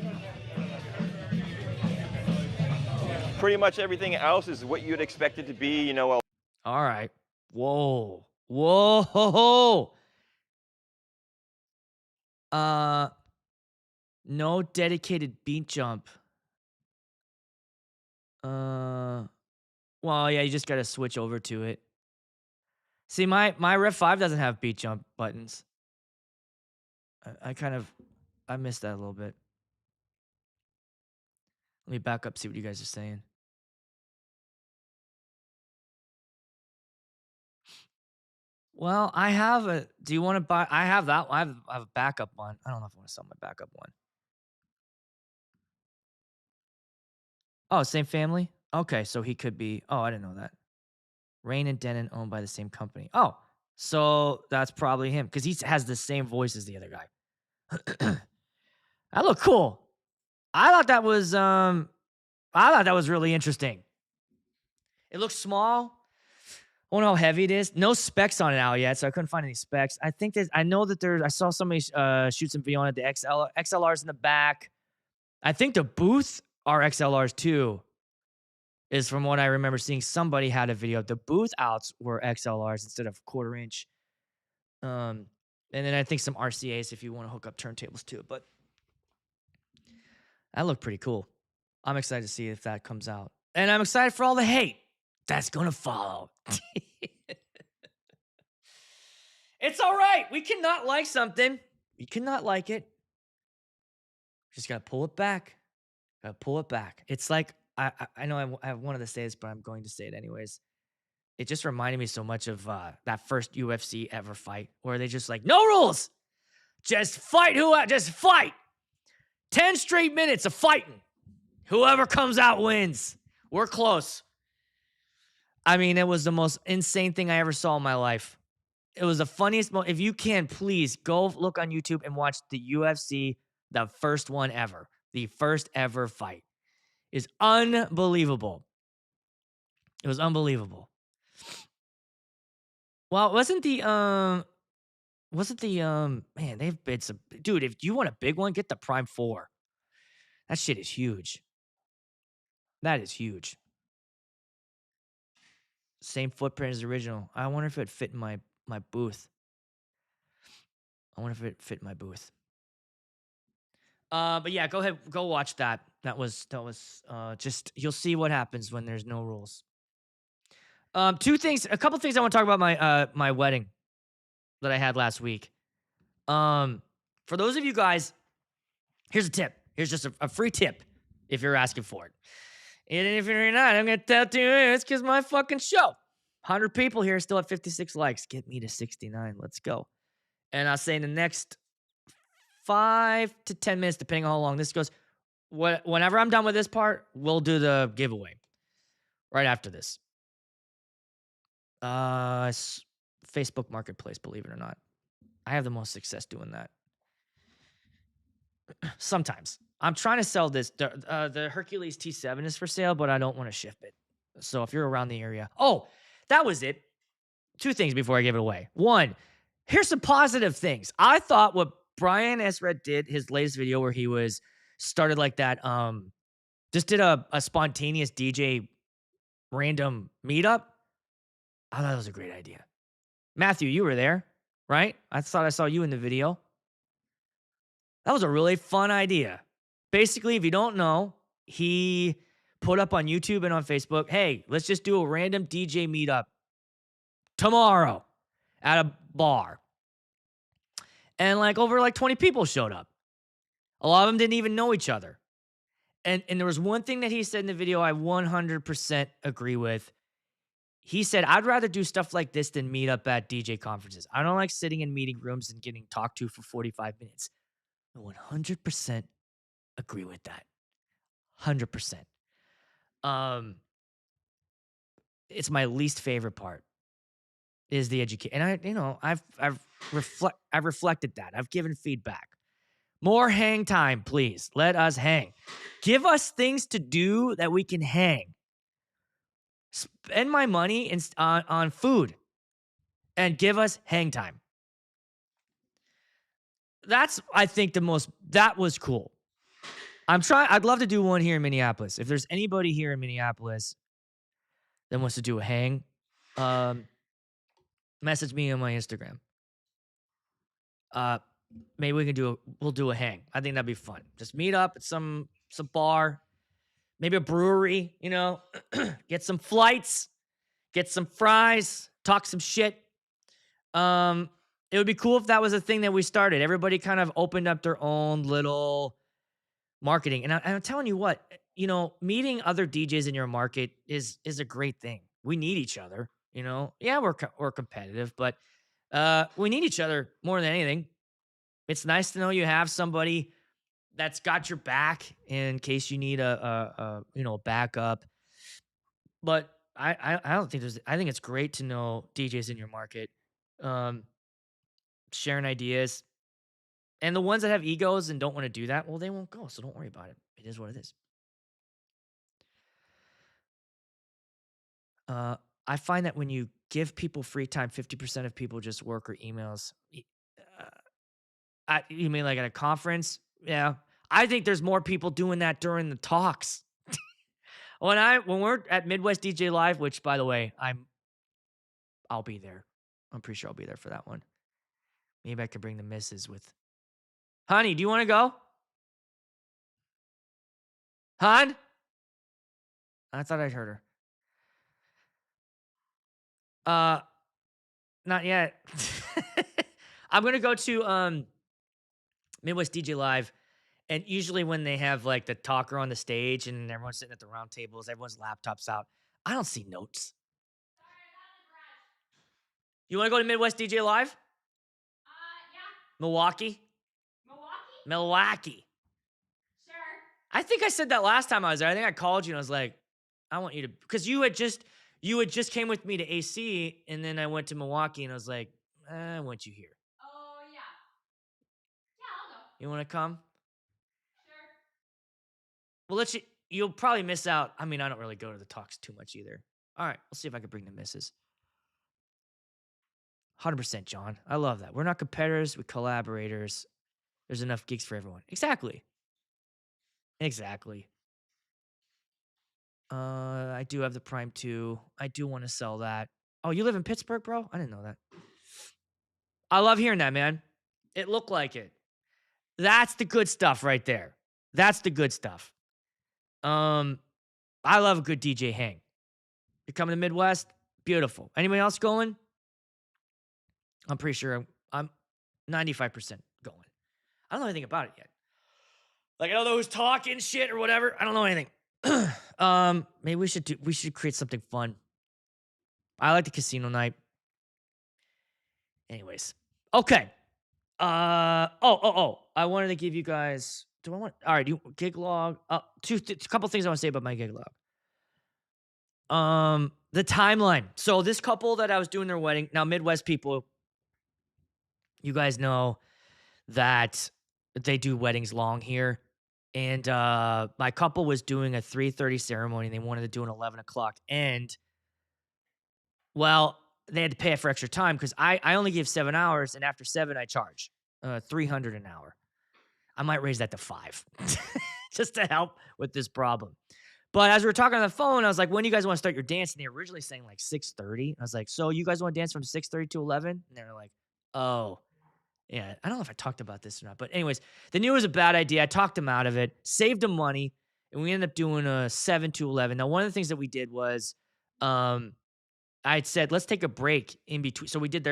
Pretty much everything else is what you'd expect it to be, you know. All right. Whoa. Whoa. No dedicated beat jump. Well, yeah, you just gotta switch over to it. See, my Rev 5 doesn't have beat jump buttons. I missed that a little bit. Let me back up, see what you guys are saying. Well, I have a. Do you want to buy? I have that. I have a backup one. I don't know if I want to sell my backup one. Oh, same family. Okay, so he could be. Oh, I didn't know that. Rane and Denon owned by the same company. Oh, so that's probably him because he has the same voice as the other guy. That looked cool. I thought that was really interesting. It looks small. I wonder how heavy it is. No specs on it out yet, so I couldn't find any specs. I know that I saw somebody shoot some video on it. The XLRs in the back. I think the booth are XLRs too. Is from what I remember seeing. Somebody had a video. The booth outs were XLRs instead of 1/4 inch. And then I think some RCAs if you want to hook up turntables too. But that looked pretty cool. I'm excited to see if that comes out. And I'm excited for all the hate that's going to follow. It's all right. We cannot like something. We cannot like it. Just got to pull it back. Got to pull it back. It's like, I know I wanted to say this, but I'm going to say it anyways. It just reminded me so much of that first UFC ever fight where they just like, no rules. Just fight just fight. 10 straight minutes of fighting. Whoever comes out wins. We're close. I mean, it was the most insane thing I ever saw in my life. It was the funniest moment. If you can, please go look on YouTube and watch the UFC, the first one ever. The first ever fight is unbelievable. It was unbelievable. Well, man, they've been some, dude, if you want a big one, get the Prime 4. That shit is huge. That is huge. Same footprint as the original. I wonder if it fit in my booth. But yeah, go ahead, go watch that. That was just, you'll see what happens when there's no rules. A couple things I want to talk about my wedding that I had last week. For those of you guys, here's a tip. Here's just a free tip if you're asking for it. And if you're not, I'm going to tell you, it's because my fucking show. 100 people here, still at 56 likes. Get me to 69. Let's go. And I'll say in the next 5 to 10 minutes, depending on how long this goes, whenever I'm done with this part, we'll do the giveaway right after this. Facebook Marketplace, believe it or not. I have the most success doing that. Sometimes. I'm trying to sell this. The Hercules T7 is for sale, but I don't want to ship it. So if you're around the area. Oh, that was it. 2 things before I give it away. 1, here's some positive things. I thought what Brian Esred did, his latest video where he started like that, just did a spontaneous DJ random meetup. I thought that was a great idea. Matthew, you were there, right? I thought I saw you in the video. That was a really fun idea. Basically, if you don't know, he put up on YouTube and on Facebook, hey, let's just do a random DJ meetup tomorrow at a bar. And over 20 people showed up. A lot of them didn't even know each other. And there was one thing that he said in the video I 100% agree with. He said, I'd rather do stuff like this than meet up at DJ conferences. I don't like sitting in meeting rooms and getting talked to for 45 minutes. I 100% agree with that. 100%. It's my least favorite part is the education. And I've reflected that. I've given feedback. More hang time, please. Let us hang. Give us things to do that we can hang. Spend my money on food and give us hang time. That's, I think, that was cool. I'd love to do one here in Minneapolis. If there's anybody here in Minneapolis that wants to do a hang, message me on my Instagram. Maybe we'll do a hang. I think that'd be fun. Just meet up at some bar, maybe a brewery, get some flights, get some fries, talk some shit. It would be cool if that was a thing that we started. Everybody kind of opened up their own little marketing. And I'm telling you what, meeting other DJs in your market is a great thing. We need each other, Yeah, we're competitive, but we need each other more than anything. It's nice to know you have somebody that's got your back in case you need a backup. But I don't think there's. I think it's great to know DJs in your market, um, sharing ideas, and the ones that have egos and don't want to do that, well, they won't go. So don't worry about it. It is what it is. Uh, I find that when you give people free time, 50% of people just work or emails. Uh, you mean like at a conference? Yeah. I think there's more people doing that during the talks. When we're at Midwest DJ Live, which by the way, I'll be there. I'm pretty sure I'll be there for that one. Maybe I could bring the missus with. Honey, do you want to go? Hon? I thought I'd heard her. Uh, not yet. I'm gonna go to Midwest DJ Live, and usually when they have like the talker on the stage and everyone's sitting at the round tables, everyone's laptops out. I don't see notes. You want to go to Midwest DJ Live? Yeah. Milwaukee? Milwaukee? Milwaukee. Sure. I think I said that last time I was there. I think I called you and I was like, I want you to, because you had just came with me to AC, and then I went to Milwaukee and I was like, I want you here. Oh, yeah. Yeah, I'll go. You want to come? Sure. Well, you'll probably miss out. I mean, I don't really go to the talks too much either. All right, we'll see if I can bring the missus. 100%, John. I love that. We're not competitors, we're collaborators. There's enough gigs for everyone. Exactly. Exactly. I do have the Prime 2. I do want to sell that. Oh, you live in Pittsburgh, bro? I didn't know that. I love hearing that, man. It looked like it. That's the good stuff right there. That's the good stuff. I love a good DJ hang. You're coming to Midwest? Beautiful. Anybody else going? I'm pretty sure I'm 95% going. I don't know anything about it yet. Like, I don't know who's talking shit or whatever. I don't know anything. Maybe we should create something fun. I like the casino night. Anyways. Okay. I wanted to give you guys. All right, gig log. A couple things I want to say about my gig log. The timeline. So this couple that I was doing their wedding. Now, Midwest people, you guys know that they do weddings long here. And my couple was doing a 3:30 ceremony, and they wanted to do an 11 o'clock end. Well, they had to pay for extra time because I only give 7 hours, and after 7, I charge $300 an hour. I might raise that to 5 just to help with this problem. But as we were talking on the phone, I was like, when do you guys want to start your dance? And they were originally saying like 6:30. I was like, so you guys want to dance from 6:30 to 11? And they were like, oh. Yeah, I don't know if I talked about this or not. But anyways, they knew it was a bad idea. I talked them out of it, saved them money, and we ended up doing a 7 to 11. Now, one of the things that we did was I had said, let's take a break in between. So we did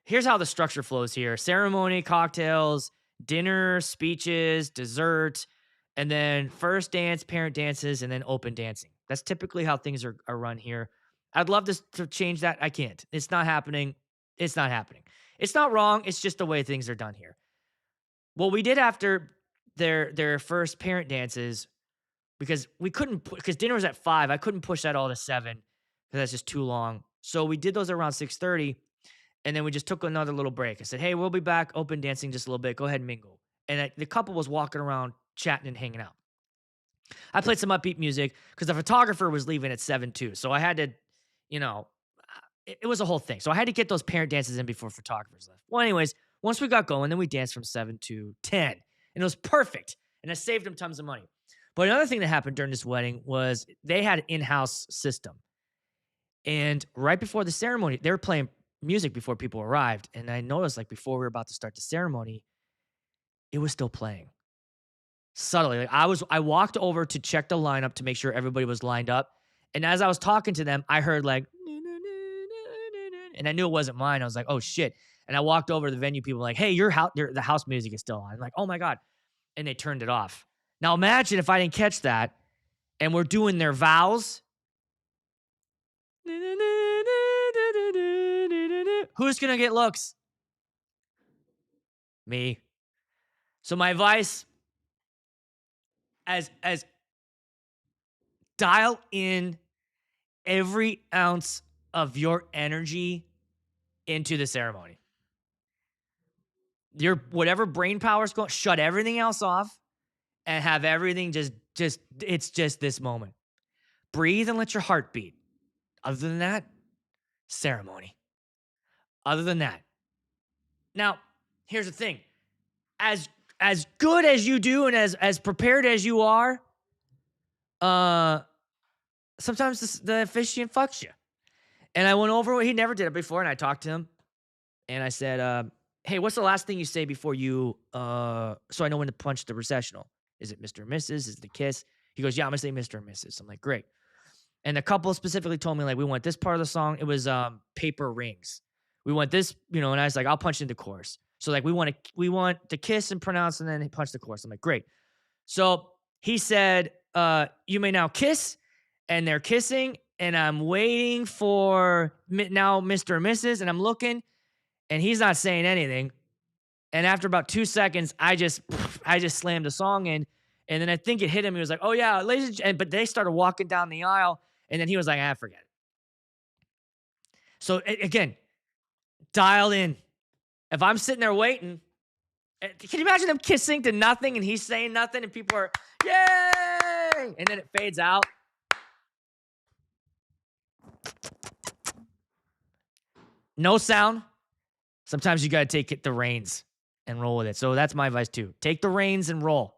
here's how the structure flows here: ceremony, cocktails, dinner, speeches, dessert, and then first dance, parent dances, and then open dancing. That's typically how things are run here. I'd love to change that. I can't. It's not happening. It's not happening. It's not wrong. It's just the way things are done here. What we did after their first parent dances, because we couldn't, because dinner was at 5, I couldn't push that all to 7 because that's just too long. So we did those around 6:30, and then we just took another little break. I said, hey, we'll be back open dancing just a little bit. Go ahead and mingle. And the couple was walking around chatting and hanging out. I played some upbeat music because the photographer was leaving at 7 too. So I had to, it was a whole thing. So I had to get those parent dances in before photographers left. Well, anyways, once we got going, then we danced from 7 to 10. And it was perfect. And it saved them tons of money. But another thing that happened during this wedding was they had an in-house system. And right before the ceremony, they were playing music before people arrived. And I noticed, like, before we were about to start the ceremony, it was still playing. Subtly. Like, I walked over to check the lineup to make sure everybody was lined up. And as I was talking to them, I heard like, and I knew it wasn't mine. I was like, oh shit. And I walked over to the venue people like, hey, the house music is still on. I'm like, oh my God. And they turned it off. Now imagine if I didn't catch that and we're doing their vows. Who's going to get looks? Me. So my advice, as dial in every ounce of your energy into the ceremony. Your whatever brain power is going, shut everything else off and have everything just it's just this moment. Breathe and let your heart beat. Other than that, ceremony. Other than that. Now, here's the thing. As good as you do and as prepared as you are, sometimes the officiant fucks you. And I went over, he never did it before, and I talked to him. And I said, hey, what's the last thing you say before you, so I know when to punch the recessional? Is it Mr. and Mrs.? Is it the kiss? He goes, yeah, I'm going to say Mr. and Mrs. I'm like, great. And the couple specifically told me, like, we want this part of the song. It was paper rings. We want this, and I was like, I'll punch into chorus. So, like, we want to kiss and pronounce and then punch the chorus. I'm like, great. So he said, you may now kiss, and they're kissing, and I'm waiting for now Mr. and Mrs., and I'm looking, and he's not saying anything. And after about 2 seconds, I just slammed the song in, and then I think it hit him. He was like, oh, yeah, ladies and but they started walking down the aisle, and then he was like, forget it. So, again, dialed in. If I'm sitting there waiting, can you imagine them kissing to nothing, and he's saying nothing, and people are, yay! And then it fades out. No sound. Sometimes you got to take the reins and roll with it. So that's my advice too. Take the reins and roll.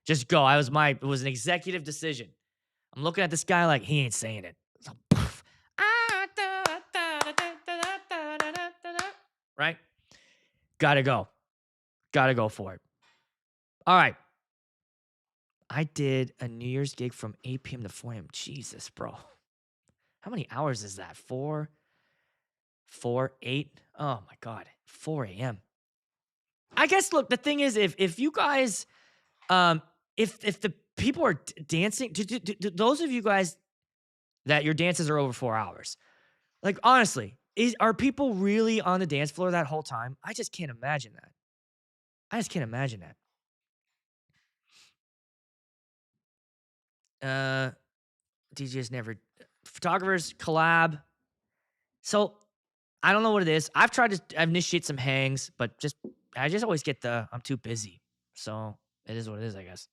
Just go. It was an executive decision. I'm looking at this guy like he ain't saying it. So, right? Gotta go. Gotta go for it. All right. I did a New Year's gig from 8 p.m. to 4 a.m. Jesus, bro. How many hours is that? 4, 8? Oh my God. 4 a.m. I guess, look, the thing is, if you guys, if the people are dancing, to those of you guys that your dances are over 4 hours, like, honestly, are people really on the dance floor that whole time? I just can't imagine that. I just can't imagine that. DJs never, photographers, collab. So, I don't know what it is. I've tried to initiate some hangs, but I just always get I'm too busy. So it is what it is, I guess.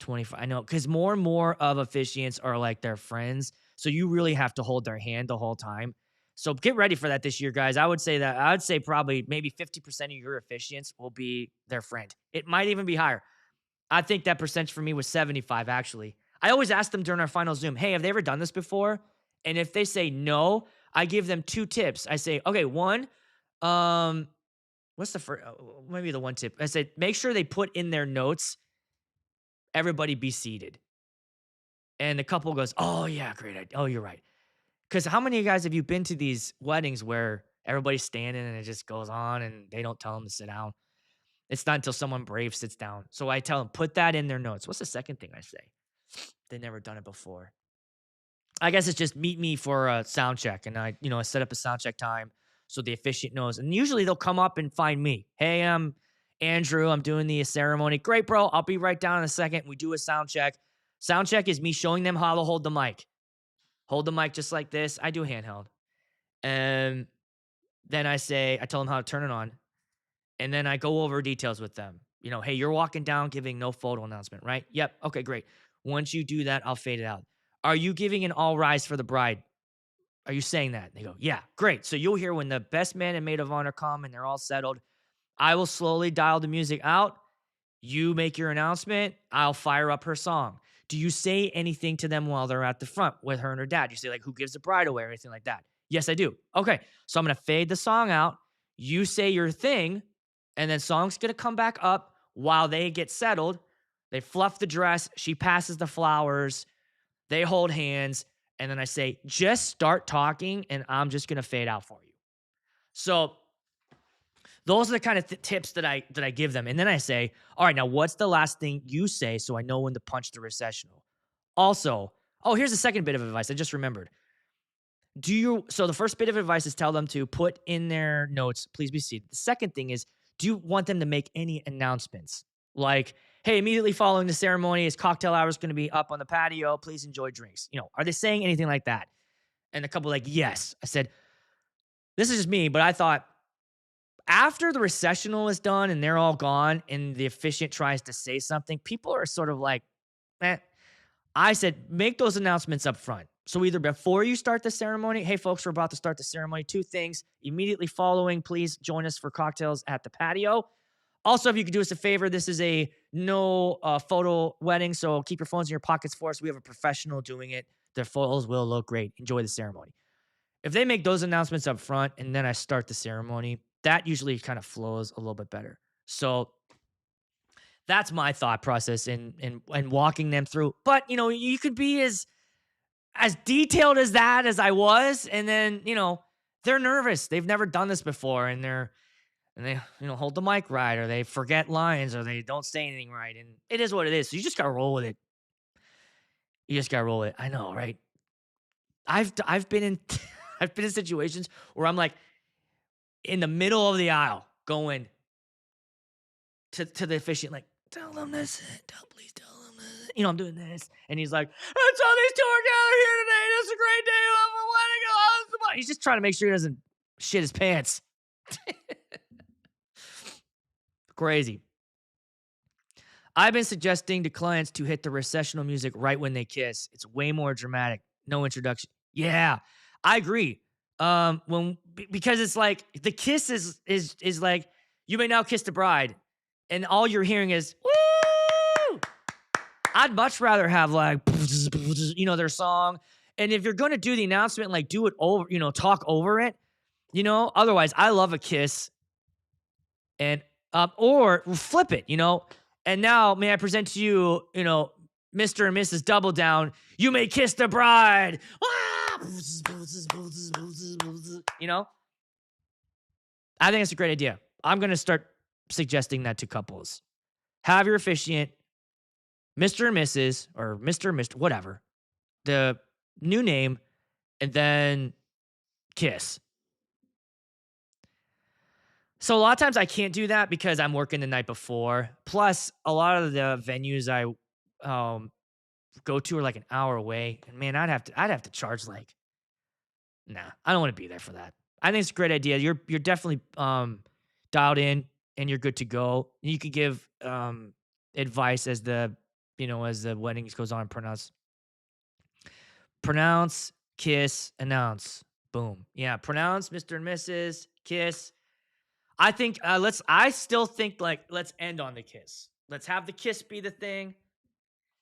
25. I know, because more and more of officiants are like their friends. So you really have to hold their hand the whole time. So get ready for that this year, guys. I would say probably maybe 50% of your officiants will be their friend. It might even be higher. I think that percentage for me was 75, actually. I always ask them during our final Zoom, hey, have they ever done this before? And if they say no, I give them 2 tips. I say, okay, one, what's the first? Maybe the one tip. I said, make sure they put in their notes, everybody be seated. And the couple goes, oh, yeah, great idea. Oh, you're right. Because how many of you guys have you been to these weddings where everybody's standing and it just goes on and they don't tell them to sit down? It's not until someone brave sits down. So I tell them, put that in their notes. What's the second thing I say? They've never done it before. I guess it's just meet me for a sound check. And I set up a sound check time so the officiant knows. And usually they'll come up and find me. Hey, I'm Andrew. I'm doing the ceremony. Great, bro. I'll be right down in a second. We do a sound check. Sound check is me showing them how to hold the mic. Hold the mic just like this. I do handheld. And then I tell them how to turn it on. And then I go over details with them. Hey, you're walking down giving no photo announcement, right? Yep. Okay, great. Once you do that, I'll fade it out. Are you giving an all rise for the bride? Are you saying that? And they go, yeah, great. So you'll hear when the best man and maid of honor come and they're all settled. I will slowly dial the music out. You make your announcement. I'll fire up her song. Do you say anything to them while they're at the front with her and her dad? You say, like, who gives the bride away or anything like that? Yes, I do. Okay. So I'm going to fade the song out. You say your thing, and then song's going to come back up while they get settled. They fluff the dress. She passes the flowers. They hold hands. And then I say, just start talking, and I'm just going to fade out for you. So those are the kind of tips that I give them. And then I say, all right, now what's the last thing you say so I know when to punch the recessional? Also, here's the second bit of advice I just remembered. So the first bit of advice is tell them to put in their notes, please be seated. The second thing is, do you want them to make any announcements? Like, hey, immediately following the ceremony is cocktail hour is going to be up on the patio. Please enjoy drinks. You know, are they saying anything like that? And the couple like, yes. I said, this is just me, but I thought after the recessional is done and they're all gone and the officiant tries to say something, people are sort of like, eh. I said, make those announcements up front. So either before you start the ceremony, hey, folks, we're about to start the ceremony. 2 things. Immediately following, please join us for cocktails at the patio. Also, if you could do us a favor, this is a no photo wedding, so keep your phones in your pockets for us. We have a professional doing it. Their photos will look great. Enjoy the ceremony. If they make those announcements up front and then I start the ceremony, that usually kind of flows a little bit better. So that's my thought process in walking them through. But, you know, you could be as detailed as that as I was, and then, you know, they're nervous. They've never done this before, and they, you know, hold the mic right, or they forget lines, or they don't say anything right, and it is what it is. So you just gotta roll with it. You just gotta roll with it. I know, right? I've been in I've been in situations where I'm like in the middle of the aisle going to the officiant, like, tell them this, please tell them this. You know, I'm doing this. And he's like, that's all these two are gathered here today. This is a great day. He's just trying to make sure he doesn't shit his pants. Crazy. I've been suggesting to clients to hit the recessional music right when they kiss. It's way more dramatic. No introduction. Yeah, I agree. Because it's like the kiss is like, you may now kiss the bride, and all you're hearing is woo. I'd much rather have like, you know, their song. And if you're gonna do the announcement, like do it over, you know, talk over it. You know, otherwise, I love a kiss, and or flip it. You know, and now may I present to you, you know, Mr. and Mrs. Double Down. You may kiss the bride. You know, I think it's a great idea. I'm gonna start suggesting that to couples. Have your officiant, Mr. and Mrs. or Mr. whatever, the new name, and then kiss. So a lot of times I can't do that because I'm working the night before. Plus, a lot of the venues I go to are like an hour away, and man, I'd have to charge like, nah, I don't want to be there for that. I think it's a great idea. You're definitely dialed in and you're good to go. You could give advice as the wedding goes on. Pronounce, kiss, announce. Boom. Yeah, pronounce, Mr. and Mrs. Kiss. I think I still think like let's end on the kiss. Let's have the kiss be the thing.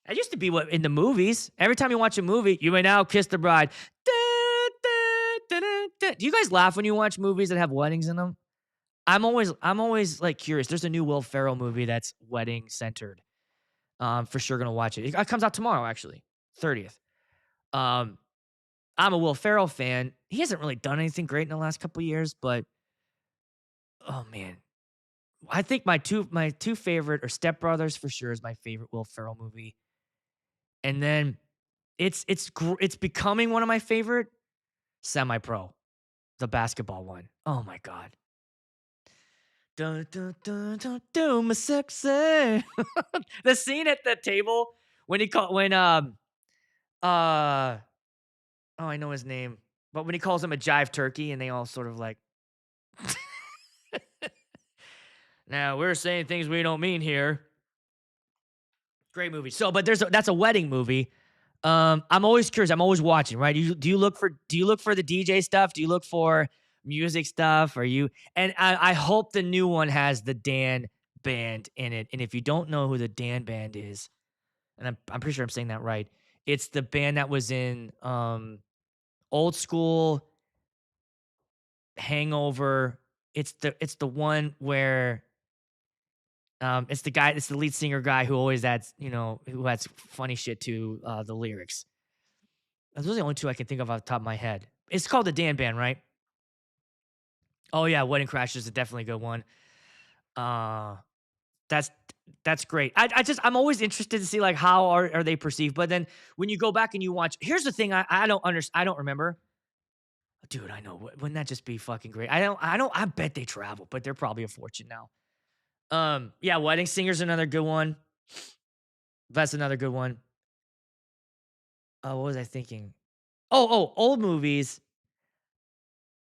That used to be what in the movies. Every time you watch a movie, you may now kiss the bride. Do you guys laugh when you watch movies that have weddings in them? I'm always like curious. There's a new Will Ferrell movie that's wedding centered. For sure gonna watch it. It comes out tomorrow, actually, 30th. I'm a Will Ferrell fan. He hasn't really done anything great in the last couple years, but oh man, I think my two favorite are Step Brothers for sure is my favorite Will Ferrell movie, and then it's becoming one of my favorite, Semi Pro, the basketball one. Oh my god. Dun, dun, dun, dun, dun, my sexy. The scene at the table when oh, I know his name, but when he calls him a jive turkey and they all sort of like, now we're saying things we don't mean here. Great movie. So, but that's a wedding movie. I'm always curious. I'm always watching, right? Do you look for the DJ stuff? Do you look for music stuff? And I hope the new one has the Dan Band in it. And if you don't know who the Dan Band is, and I'm pretty sure I'm saying that right, it's the band that was in Old School, Hangover. It's the one where it's the lead singer guy who always adds, who adds funny shit to the lyrics. Those are the only two I can think of off the top of my head. It's called the Dan Band, right? Oh yeah, Wedding Crashers is definitely a good one. That's great. I'm always interested to see like how are they perceived. But then when you go back and you watch, here's the thing I don't remember. Dude, I know. Wouldn't that just be fucking great? I bet they travel, but they're probably a fortune now. Yeah, Wedding Singer's another good one. That's another good one. What was I thinking? Oh, old movies.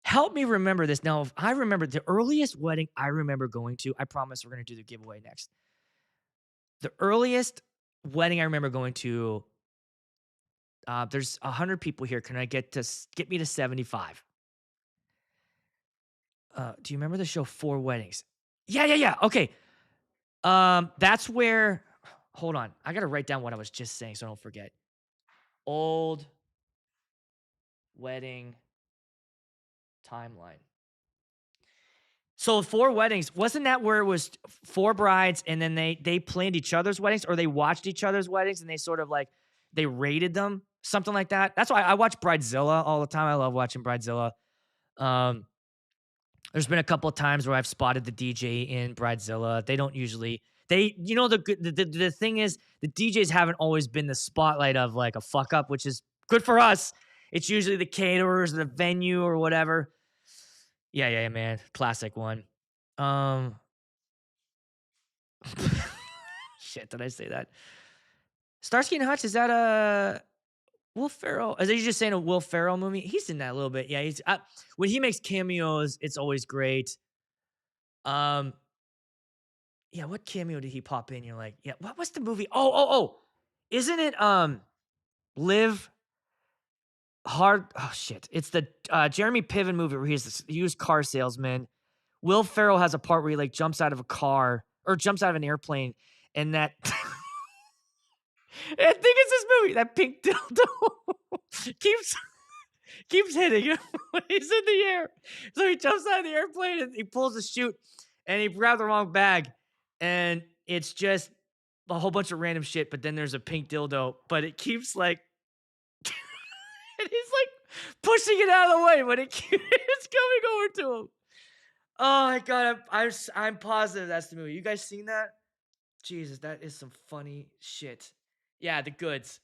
Help me remember this. Now, if I remember the earliest wedding I remember going to, I promise we're going to do the giveaway next. The earliest wedding I remember going to, there's 100 people here. Can I get me to 75? Do you remember the show Four Weddings? Yeah. Okay. That's where, hold on. I got to write down what I was just saying so I don't forget. Old wedding timeline. So Four Weddings, wasn't that where it was four brides and then they planned each other's weddings, or they watched each other's weddings and they sort of like they rated them, something like that? That's why I watch Bridezilla all the time. I love watching Bridezilla. There's been a couple of times where I've spotted the DJ in Bridezilla. They don't usually the thing is the DJs haven't always been the spotlight of like a fuck up, which is good for us. It's usually the caterers, the venue, or whatever. Yeah, man. Classic one. Shit, did I say that? Starsky and Hutch, is that a Will Ferrell? Is he just saying a Will Ferrell movie? He's in that a little bit. Yeah, he's when he makes cameos, it's always great. Yeah, what cameo did he pop in? You're like, yeah, what's the movie? Oh. Isn't it Live Hard? Oh shit. It's the Jeremy Piven movie where he's this used car salesman. Will Ferrell has a part where he like jumps out of a car or jumps out of an airplane, and that I think it's this movie. That pink dildo keeps hitting him when he's in the air. So he jumps out of the airplane and he pulls a chute, and he grabbed the wrong bag, and it's just a whole bunch of random shit. But then there's a pink dildo, but it keeps like, and he's like pushing it out of the way, but it's coming over to him. Oh my god, I'm positive that's the movie. You guys seen that? Jesus, that is some funny shit. Yeah, The Goods.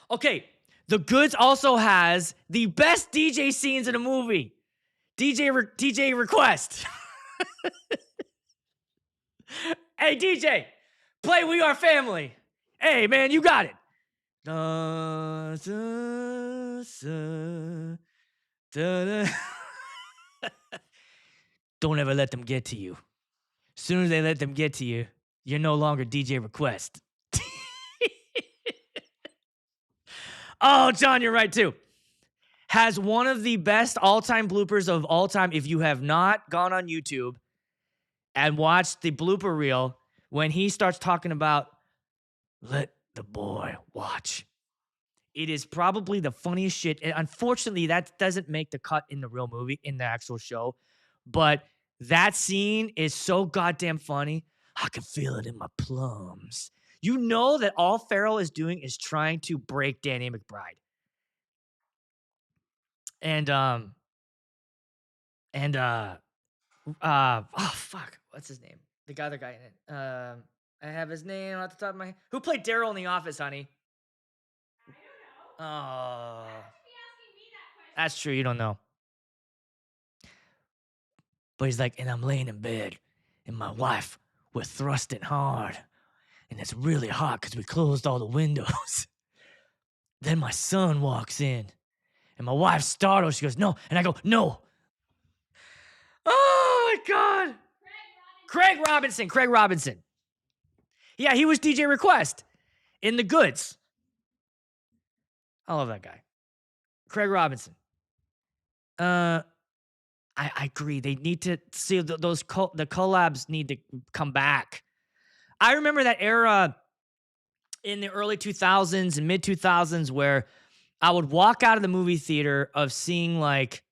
Okay, The Goods also has the best DJ scenes in a movie. DJ request. Hey DJ, play We Are Family. Hey man, you got it. Da, da, da, da, da. Don't ever let them get to you. As soon as they let them get to you, you're no longer DJ request. Oh, John, you're right too. Has one of the best all-time bloopers of all time. If you have not gone on YouTube and watched the blooper reel, when he starts talking about let the boy watch. It is probably the funniest shit. And unfortunately, that doesn't make the cut in the real movie, in the actual show. But that scene is so goddamn funny. I can feel it in my plums. You know that all Ferrell is doing is trying to break Danny McBride. Oh fuck, what's his name? The other guy in it. I have his name off the top of my head. Who played Daryl in The Office, honey? I don't know. Oh, Why would you be asking me that question? that's true. You don't know. But he's like, and I'm laying in bed, and my wife, we're thrusting hard, and it's really hot because we closed all the windows. Then my son walks in, and my wife startled. She goes, no. And I go, no. Oh, my God. Craig Robinson. Yeah, he was DJ Request in The Goods. I love that guy. Craig Robinson. I agree. They need to see the collabs need to come back. I remember that era in the early 2000s and mid 2000s where I would walk out of the movie theater of seeing like,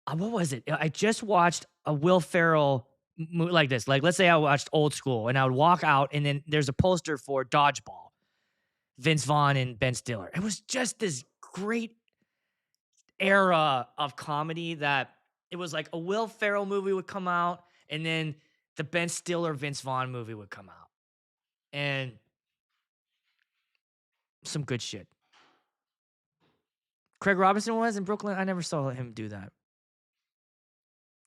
what was it? I just watched a Will Ferrell movie like this. Like, let's say I watched Old School and I would walk out and then there's a poster for Dodgeball, Vince Vaughn and Ben Stiller. It was just this great era of comedy that it was like a Will Ferrell movie would come out and then the Ben Stiller, Vince Vaughn movie would come out. And some good shit. Craig Robinson was in Brooklyn. I never saw him do that.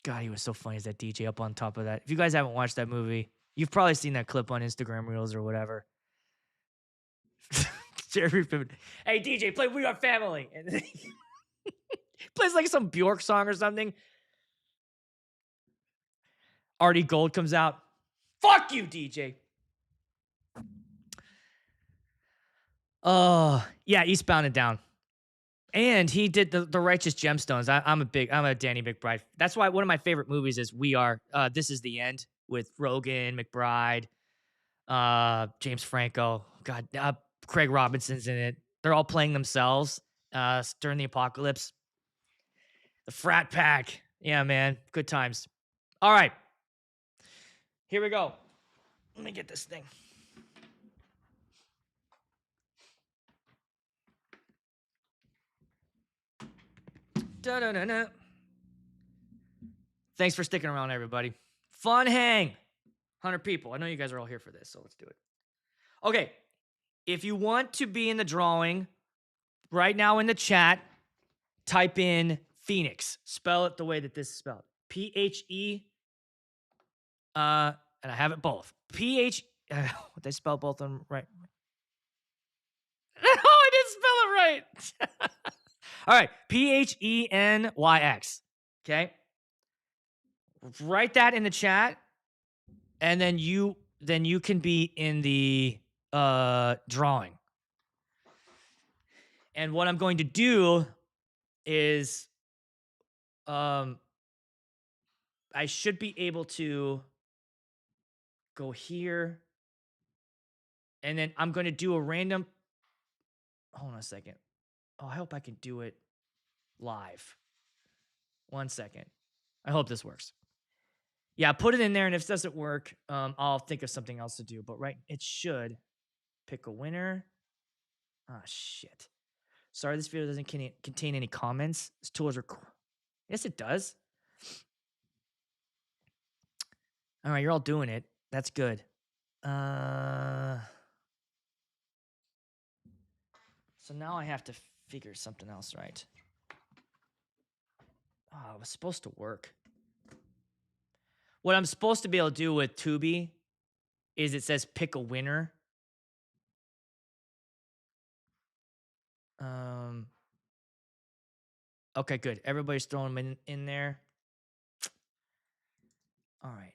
God, he was so funny as that DJ up on top of that. If you guys haven't watched that movie, You've probably seen that clip on Instagram Reels or whatever. Jerry Piven. Hey DJ, play "We Are Family," and then he plays like some Bjork song or something. Artie Gold comes out. Fuck you, DJ. Oh, yeah, Eastbound and Down. And he did the Righteous Gemstones. I'm a Danny McBride. That's why one of my favorite movies is This Is the End with Rogan, McBride, James Franco. God, Craig Robinson's in it. They're all playing themselves during the apocalypse. The frat pack. Yeah, man. Good times. All right. Here we go. Let me get this thing. Da-da-da-da. Thanks for sticking around, everybody. Fun hang. 100 people. I know you guys are all here for this, so let's do it. Okay. If you want to be in the drawing, right now in the chat, type in Phoenix. Spell it the way that this is spelled. P-H-E. And I have it both. Did I spell both of them right? No, I didn't spell it right. All right. Phenix. Okay. Write that in the chat. And then you can be in the drawing. And what I'm going to do is I should be able to go here. And then I'm going to do a random. Hold on a second. Oh, I hope I can do it live. 1 second. I hope this works. Yeah, put it in there, and if this doesn't work, I'll think of something else to do. But it should pick a winner. Ah, shit. Sorry, this video doesn't contain any comments. This tool is yes, it does. All right, you're all doing it. That's good. So now I have to figure something else, right? Oh, it was supposed to work. What I'm supposed to be able to do with Tubi is it says pick a winner. Okay, good. Everybody's throwing them in there. All right.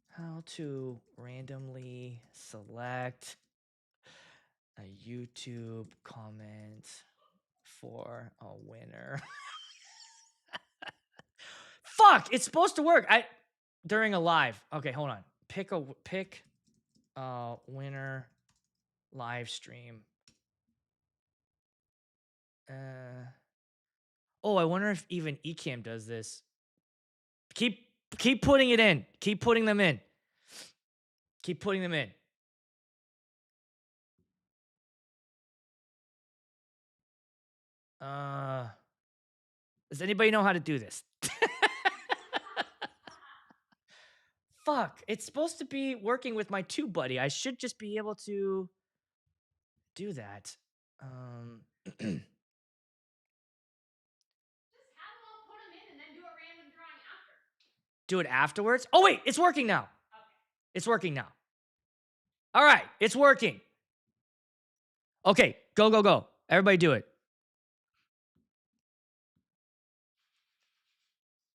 How to randomly select a YouTube comment for a winner. Fuck! It's supposed to work. During a live. Okay, hold on. Pick a winner live stream. Oh, I wonder if even Ecamm does this. Keep putting it in. Keep putting them in. Keep putting them in. Does anybody know how to do this? Fuck. It's supposed to be working with my tube buddy. I should just be able to do that. Just have them all put them in and then do a random drawing after. Do it afterwards? Oh, wait. It's working now. Okay. It's working now. All right. It's working. Okay. Go, go, go. Everybody do it.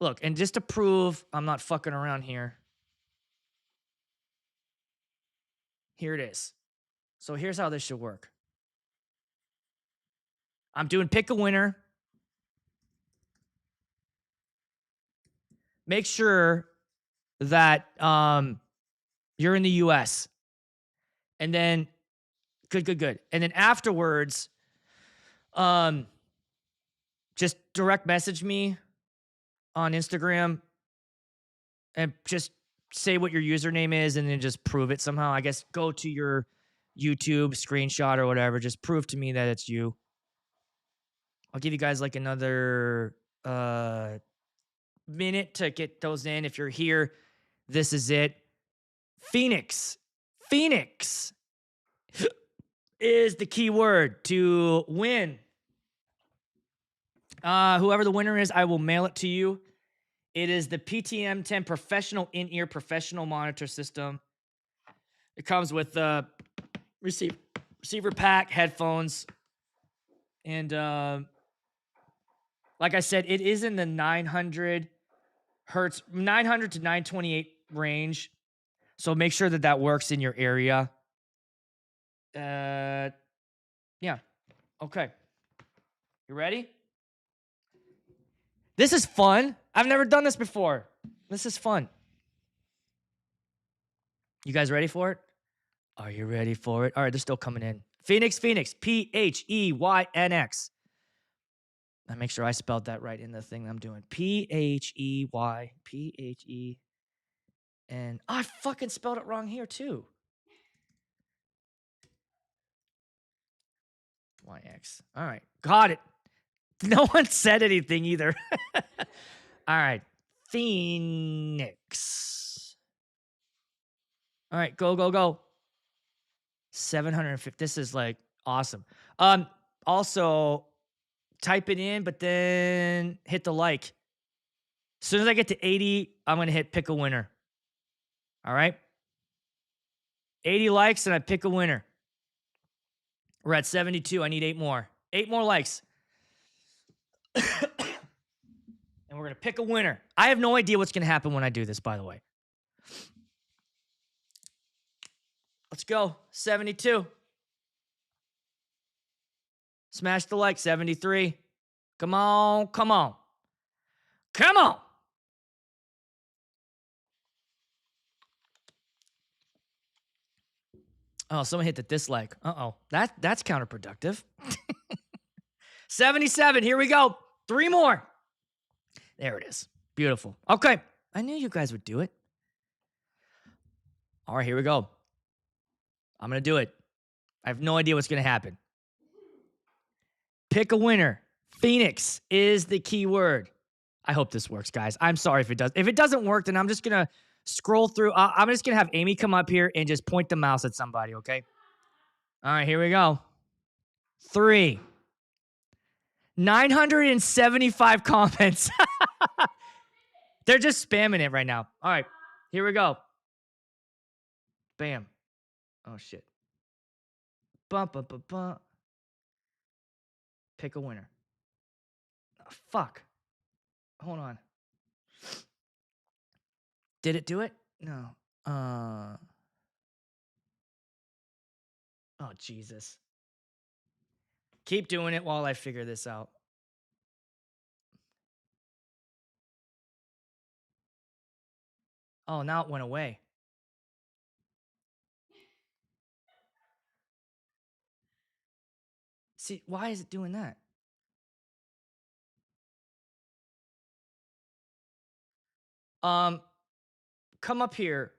Look, and just to prove I'm not fucking around here. Here it is. So here's how this should work. I'm doing pick a winner. Make sure that you're in the US. And then good. And then afterwards, just direct message me on Instagram and just say what your username is and then just prove it somehow. I guess go to your YouTube screenshot or whatever. Just prove to me that it's you. I'll give you guys like another minute to get those in. If you're here, this is it. Phoenix is the key word to win. Whoever the winner is, I will mail it to you. It is the PTM10 professional in-ear professional monitor system. It comes with the receiver pack, headphones, and like I said, it is in the 900 hertz, 900 to 928 range. So make sure that that works in your area. Yeah. Okay. You ready? This is fun. I've never done this before. This is fun. You guys ready for it? Are you ready for it? All right, they're still coming in. Phoenix, P-H-E-Y-N-X. I make sure I spelled that right in the thing I'm doing. P-H-E-Y, P-H-E-N. I fucking spelled it wrong here too. Y-X. All right, got it. No one said anything either. All right, Phoenix. All right, go. 750. This is like awesome. Also type it in, but then hit the like. As soon as I get to 80, I'm gonna hit pick a winner. All right. 80 likes and I pick a winner. We're at 72. I need 8 more. 8 more likes. And we're gonna pick a winner. I have no idea what's gonna happen when I do this, by the way. Let's go. 72. Smash the like. 73. Come on. Oh, someone hit the dislike. Uh-oh. That's counterproductive. 77. Here we go. 3 more. There it is. Beautiful. Okay. I knew you guys would do it. All right, here we go. I'm going to do it. I have no idea what's going to happen. Pick a winner. Phoenix is the key word. I hope this works, guys. I'm sorry if it does. If it doesn't work, then I'm just going to scroll through. I'm just going to have Amy come up here and just point the mouse at somebody, okay? All right, here we go. 3. 975 comments. They're just spamming it right now. All right, here we go. Bam. Oh, shit. Bum. Pick a winner. Oh, fuck. Hold on. Did it do it? No. Oh, Jesus. Keep doing it while I figure this out. Oh, now it went away. See, why is it doing that? Come up here.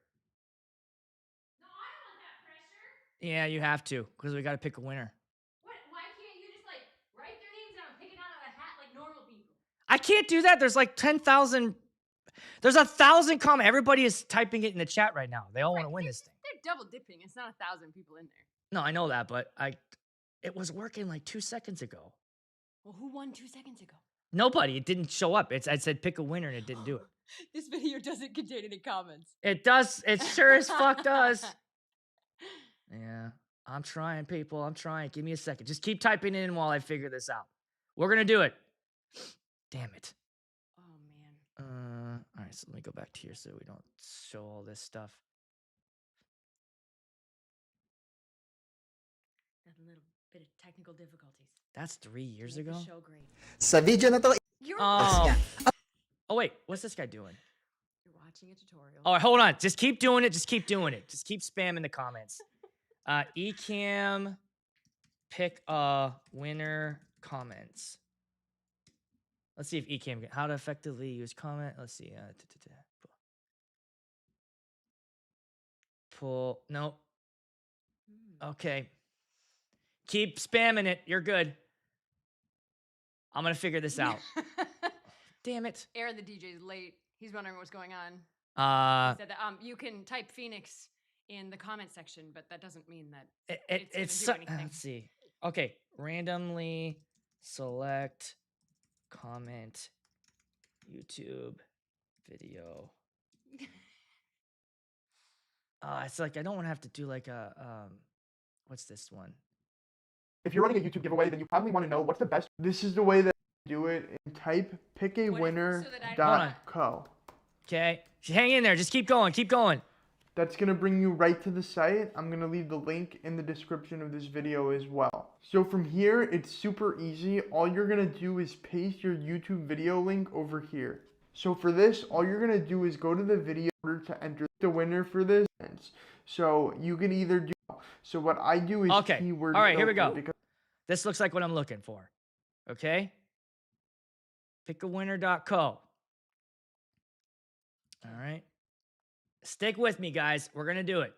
No, I don't want that pressure. Yeah, you have to, because we got to pick a winner. What? Why can't you just like write their names down and pick it out of a hat like normal people? I can't do that. There's like 10,000. There's 1,000 comments. Everybody is typing it in the chat right now. They all want to win this thing. They're double dipping. It's not 1,000 people in there. No, I know that, but it was working like 2 seconds ago. Well, who won 2 seconds ago? Nobody. It didn't show up. I said pick a winner and it didn't do it. This video doesn't contain any comments. It does. It sure as fuck does. Yeah. I'm trying, people. I'm trying. Give me a second. Just keep typing in while I figure this out. We're going to do it. Damn it. Oh, man. All right. So let me go back to here so we don't show all this stuff. Got a little bit of technical difficulties. That's 3 years Make the ago? show great. Sa video na to, You're, Oh, wait. What's this guy doing? you're watching a tutorial. Oh, hold on. Just keep doing it. Just keep doing it. Just keep spamming the comments. Ecamm, pick a winner comments. Let's see if Ecamm can. How to effectively use comment. Let's see. Pull. Nope. Okay. Keep spamming it. You're good. I'm going to figure this out. Damn it. Aaron, the DJ, is late. He's wondering what's going on. He said that you can type Phoenix in the comment section, but that doesn't mean that it's gonna do anything. Let's see. Okay. Randomly select comment YouTube video. It's like I don't want to have to do like a what's this one? If you're running a YouTube giveaway, then you probably want to know what's the best. This is the way that you do it. And type pickawinner.co. Okay, hang in there. Just keep going. Keep going. That's going to bring you right to the site. I'm going to leave the link in the description of this video as well. So from here, it's super easy. All you're going to do is paste your YouTube video link over here. So for this, all you're going to do is go to the video in order to enter the winner for this. So you can either do, so what I do is keyword. All right, here we go. This looks like what I'm looking for. Okay. Pickawinner.co. All right. Stick with me, guys. We're going to do it.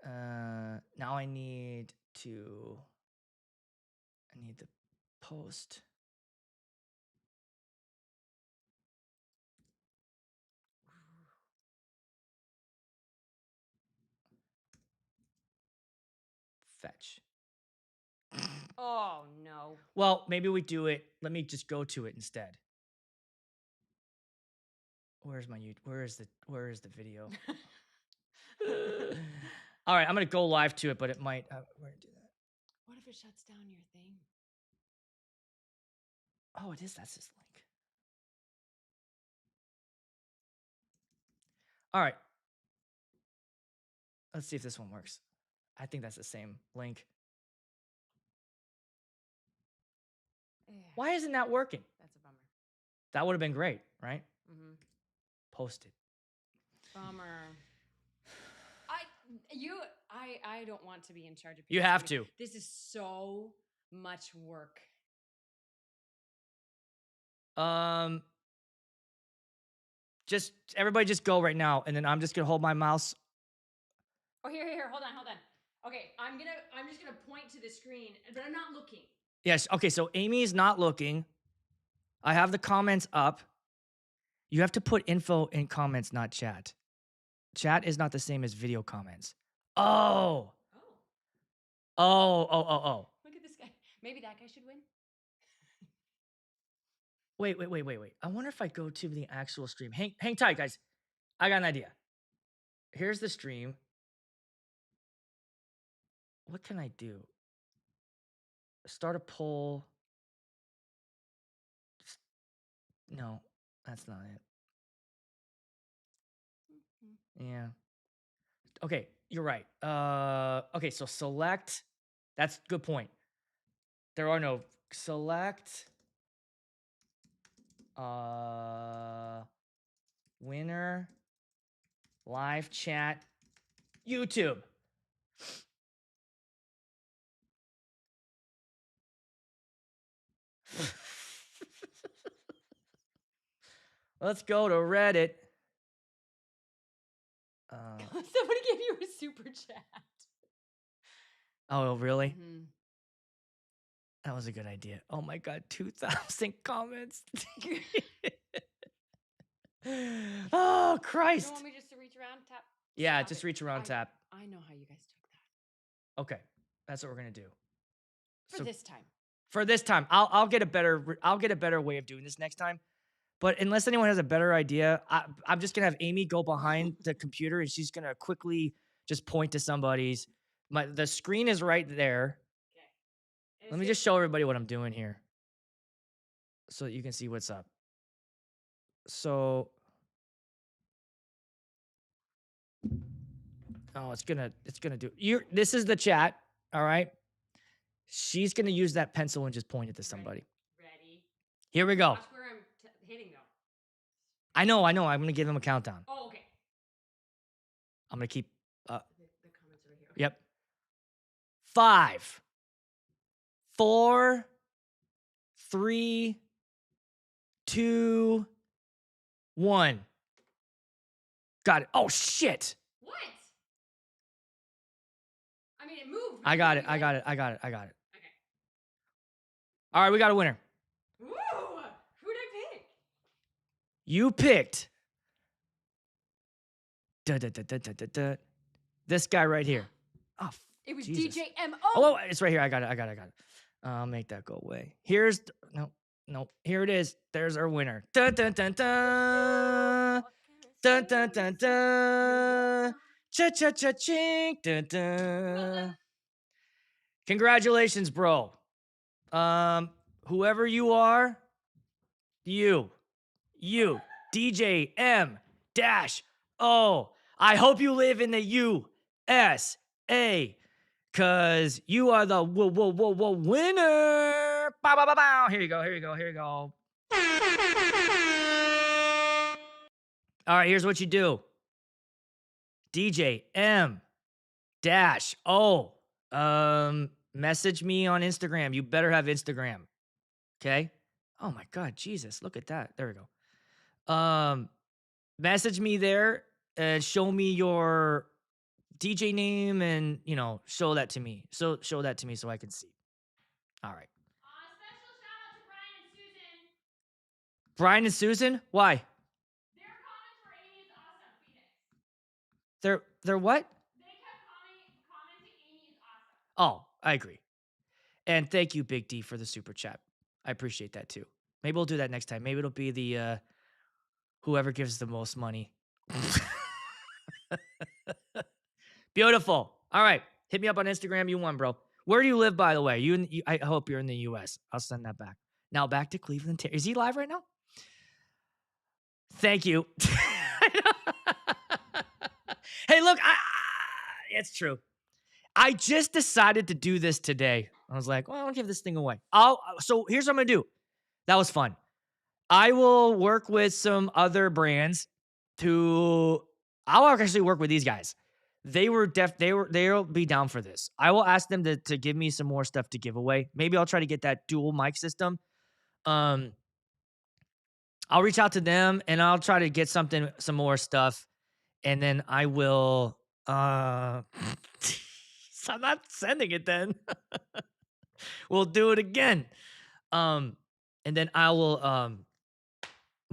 Now I need the post. Fetch. Oh, no. Well, maybe we do it. Let me just go to it instead. Where is the video? All right, I'm going to go live to it, but it might, we're going to do that. What if it shuts down your thing? Oh, it is. That's this link. All right. Let's see if this one works. I think that's the same link. Why isn't that working? That's a bummer. That would have been great, right? Mm-hmm. Post it. Bummer. I don't want to be in charge of people. You have to. This is so much work. Just everybody just go right now, and then I'm just gonna hold my mouse. Oh, here. Hold on. Okay, I'm just gonna point to the screen, but I'm not looking. Yes. Okay. So Amy's not looking. I have the comments up. You have to put info in comments, not chat. Chat is not the same as video comments. Oh. Look at this guy. Maybe that guy should win. Wait. I wonder if I go to the actual stream. Hang tight, guys. I got an idea. Here's the stream. What can I do? Start a poll. No, that's not it. Yeah. Okay, you're right. Okay, so select. That's a good point. There are no select. Winner. Live chat. YouTube. Let's go to Reddit. Somebody gave you a super chat. Oh, really? Mm-hmm. That was a good idea. Oh my God, 2,000 comments. Oh, Christ. You don't want me just to reach around, tap? Yeah, Stop just it. reach around, tap. I know how you guys took that. Okay, that's what we're gonna do. For this time. For this time, I'll get a better way of doing this next time. But unless anyone has a better idea, I'm just gonna have Amy go behind the computer and she's gonna quickly just point to somebody's. The screen is right there. Okay. Let me just show everybody what I'm doing here, so that you can see what's up. So, it's gonna do. This is the chat. All right. She's gonna use that pencil and just point it to somebody. Ready. Here we go. Watch where I'm hitting though. I know. I'm gonna give him a countdown. Oh, okay. I'm gonna keep. The comments are here. Okay. Yep. 5, 4, 3, 2, 1. Got it. Oh shit. What? I mean, it moved. I got it. Okay. Okay. All right, we got a winner. Woo! Who'd I pick? You picked. This guy right here. Oh, It was Jesus. DJ MO. Oh, it's right here. I got it. I'll make that go away. No. Here it is. There's our winner. Dun, dun, dun, dun. Dun dun dun dun. Cha cha cha ching. Dun dun. Congratulations, bro. Whoever you are, you, DJ M dash O. I hope you live in the USA, cause you are the winner. Bow, bow, bow, bow. Here you go. All right, here's what you do. DJ M dash O. Message me on Instagram. You better have Instagram. Okay? Oh my God, Jesus, look at that. There we go. Message me there and show me your DJ name and, show that to me. So show that to me so I can see. All right. Special shout out to Brian and Susan. Brian and Susan? Why? Their comments were Amy is awesome, Phoenix. They're what? They kept commenting Amy is awesome. Oh, I agree. And thank you, Big D, for the super chat. I appreciate that too. Maybe we'll do that next time. Maybe it'll be the whoever gives the most money. Beautiful. All right. Hit me up on Instagram. You won, bro. Where do you live, by the way? I hope you're in the US. I'll send that back. Now back to Cleveland. Is he live right now? Thank you. Hey, look, it's true. I just decided to do this today. I was like, well, I'll give this thing away. So here's what I'm going to do. That was fun. I will work with some other brands I'll actually work with these guys. They'll be down for this. I will ask them to give me some more stuff to give away. Maybe I'll try to get that dual mic system. I'll reach out to them and I'll try to get some more stuff. And then I will, so I'm not sending it then. We'll do it again. And then we'll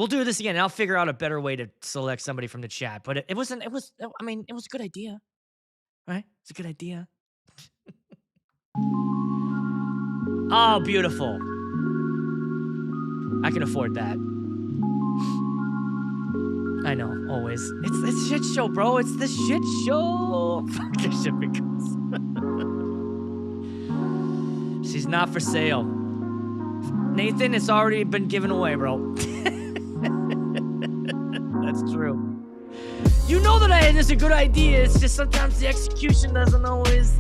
do this again. And I'll figure out a better way to select somebody from the chat. But it was a good idea, right? It's a good idea. Oh, beautiful. I can afford that. I know, always. It's the shit show, bro. It's the shit show. Fuck this shit because she's not for sale. Nathan, it's already been given away, bro. That's true. You know that it's a good idea. It's just sometimes the execution doesn't always.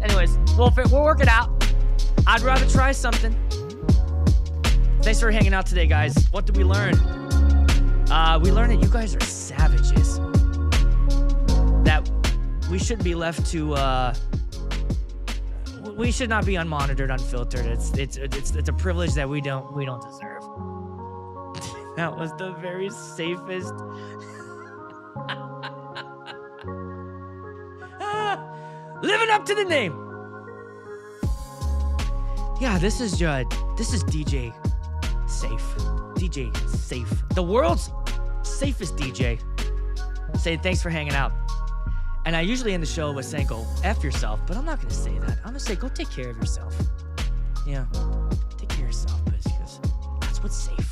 Anyways, we'll work it out. I'd rather try something. Thanks for hanging out today, guys. What did we learn? We learned that you guys are savages. That we shouldn't be left to. We should not be unmonitored, unfiltered. It's a privilege that we don't deserve. That was the very safest. Living up to the name. Yeah, this is DJ Safe. DJ Safe. The world's safest DJ. Saying thanks for hanging out. And I usually end the show with saying go F yourself, but I'm not going to say that. I'm going to say go take care of yourself. Yeah, take care of yourself because that's what's safe.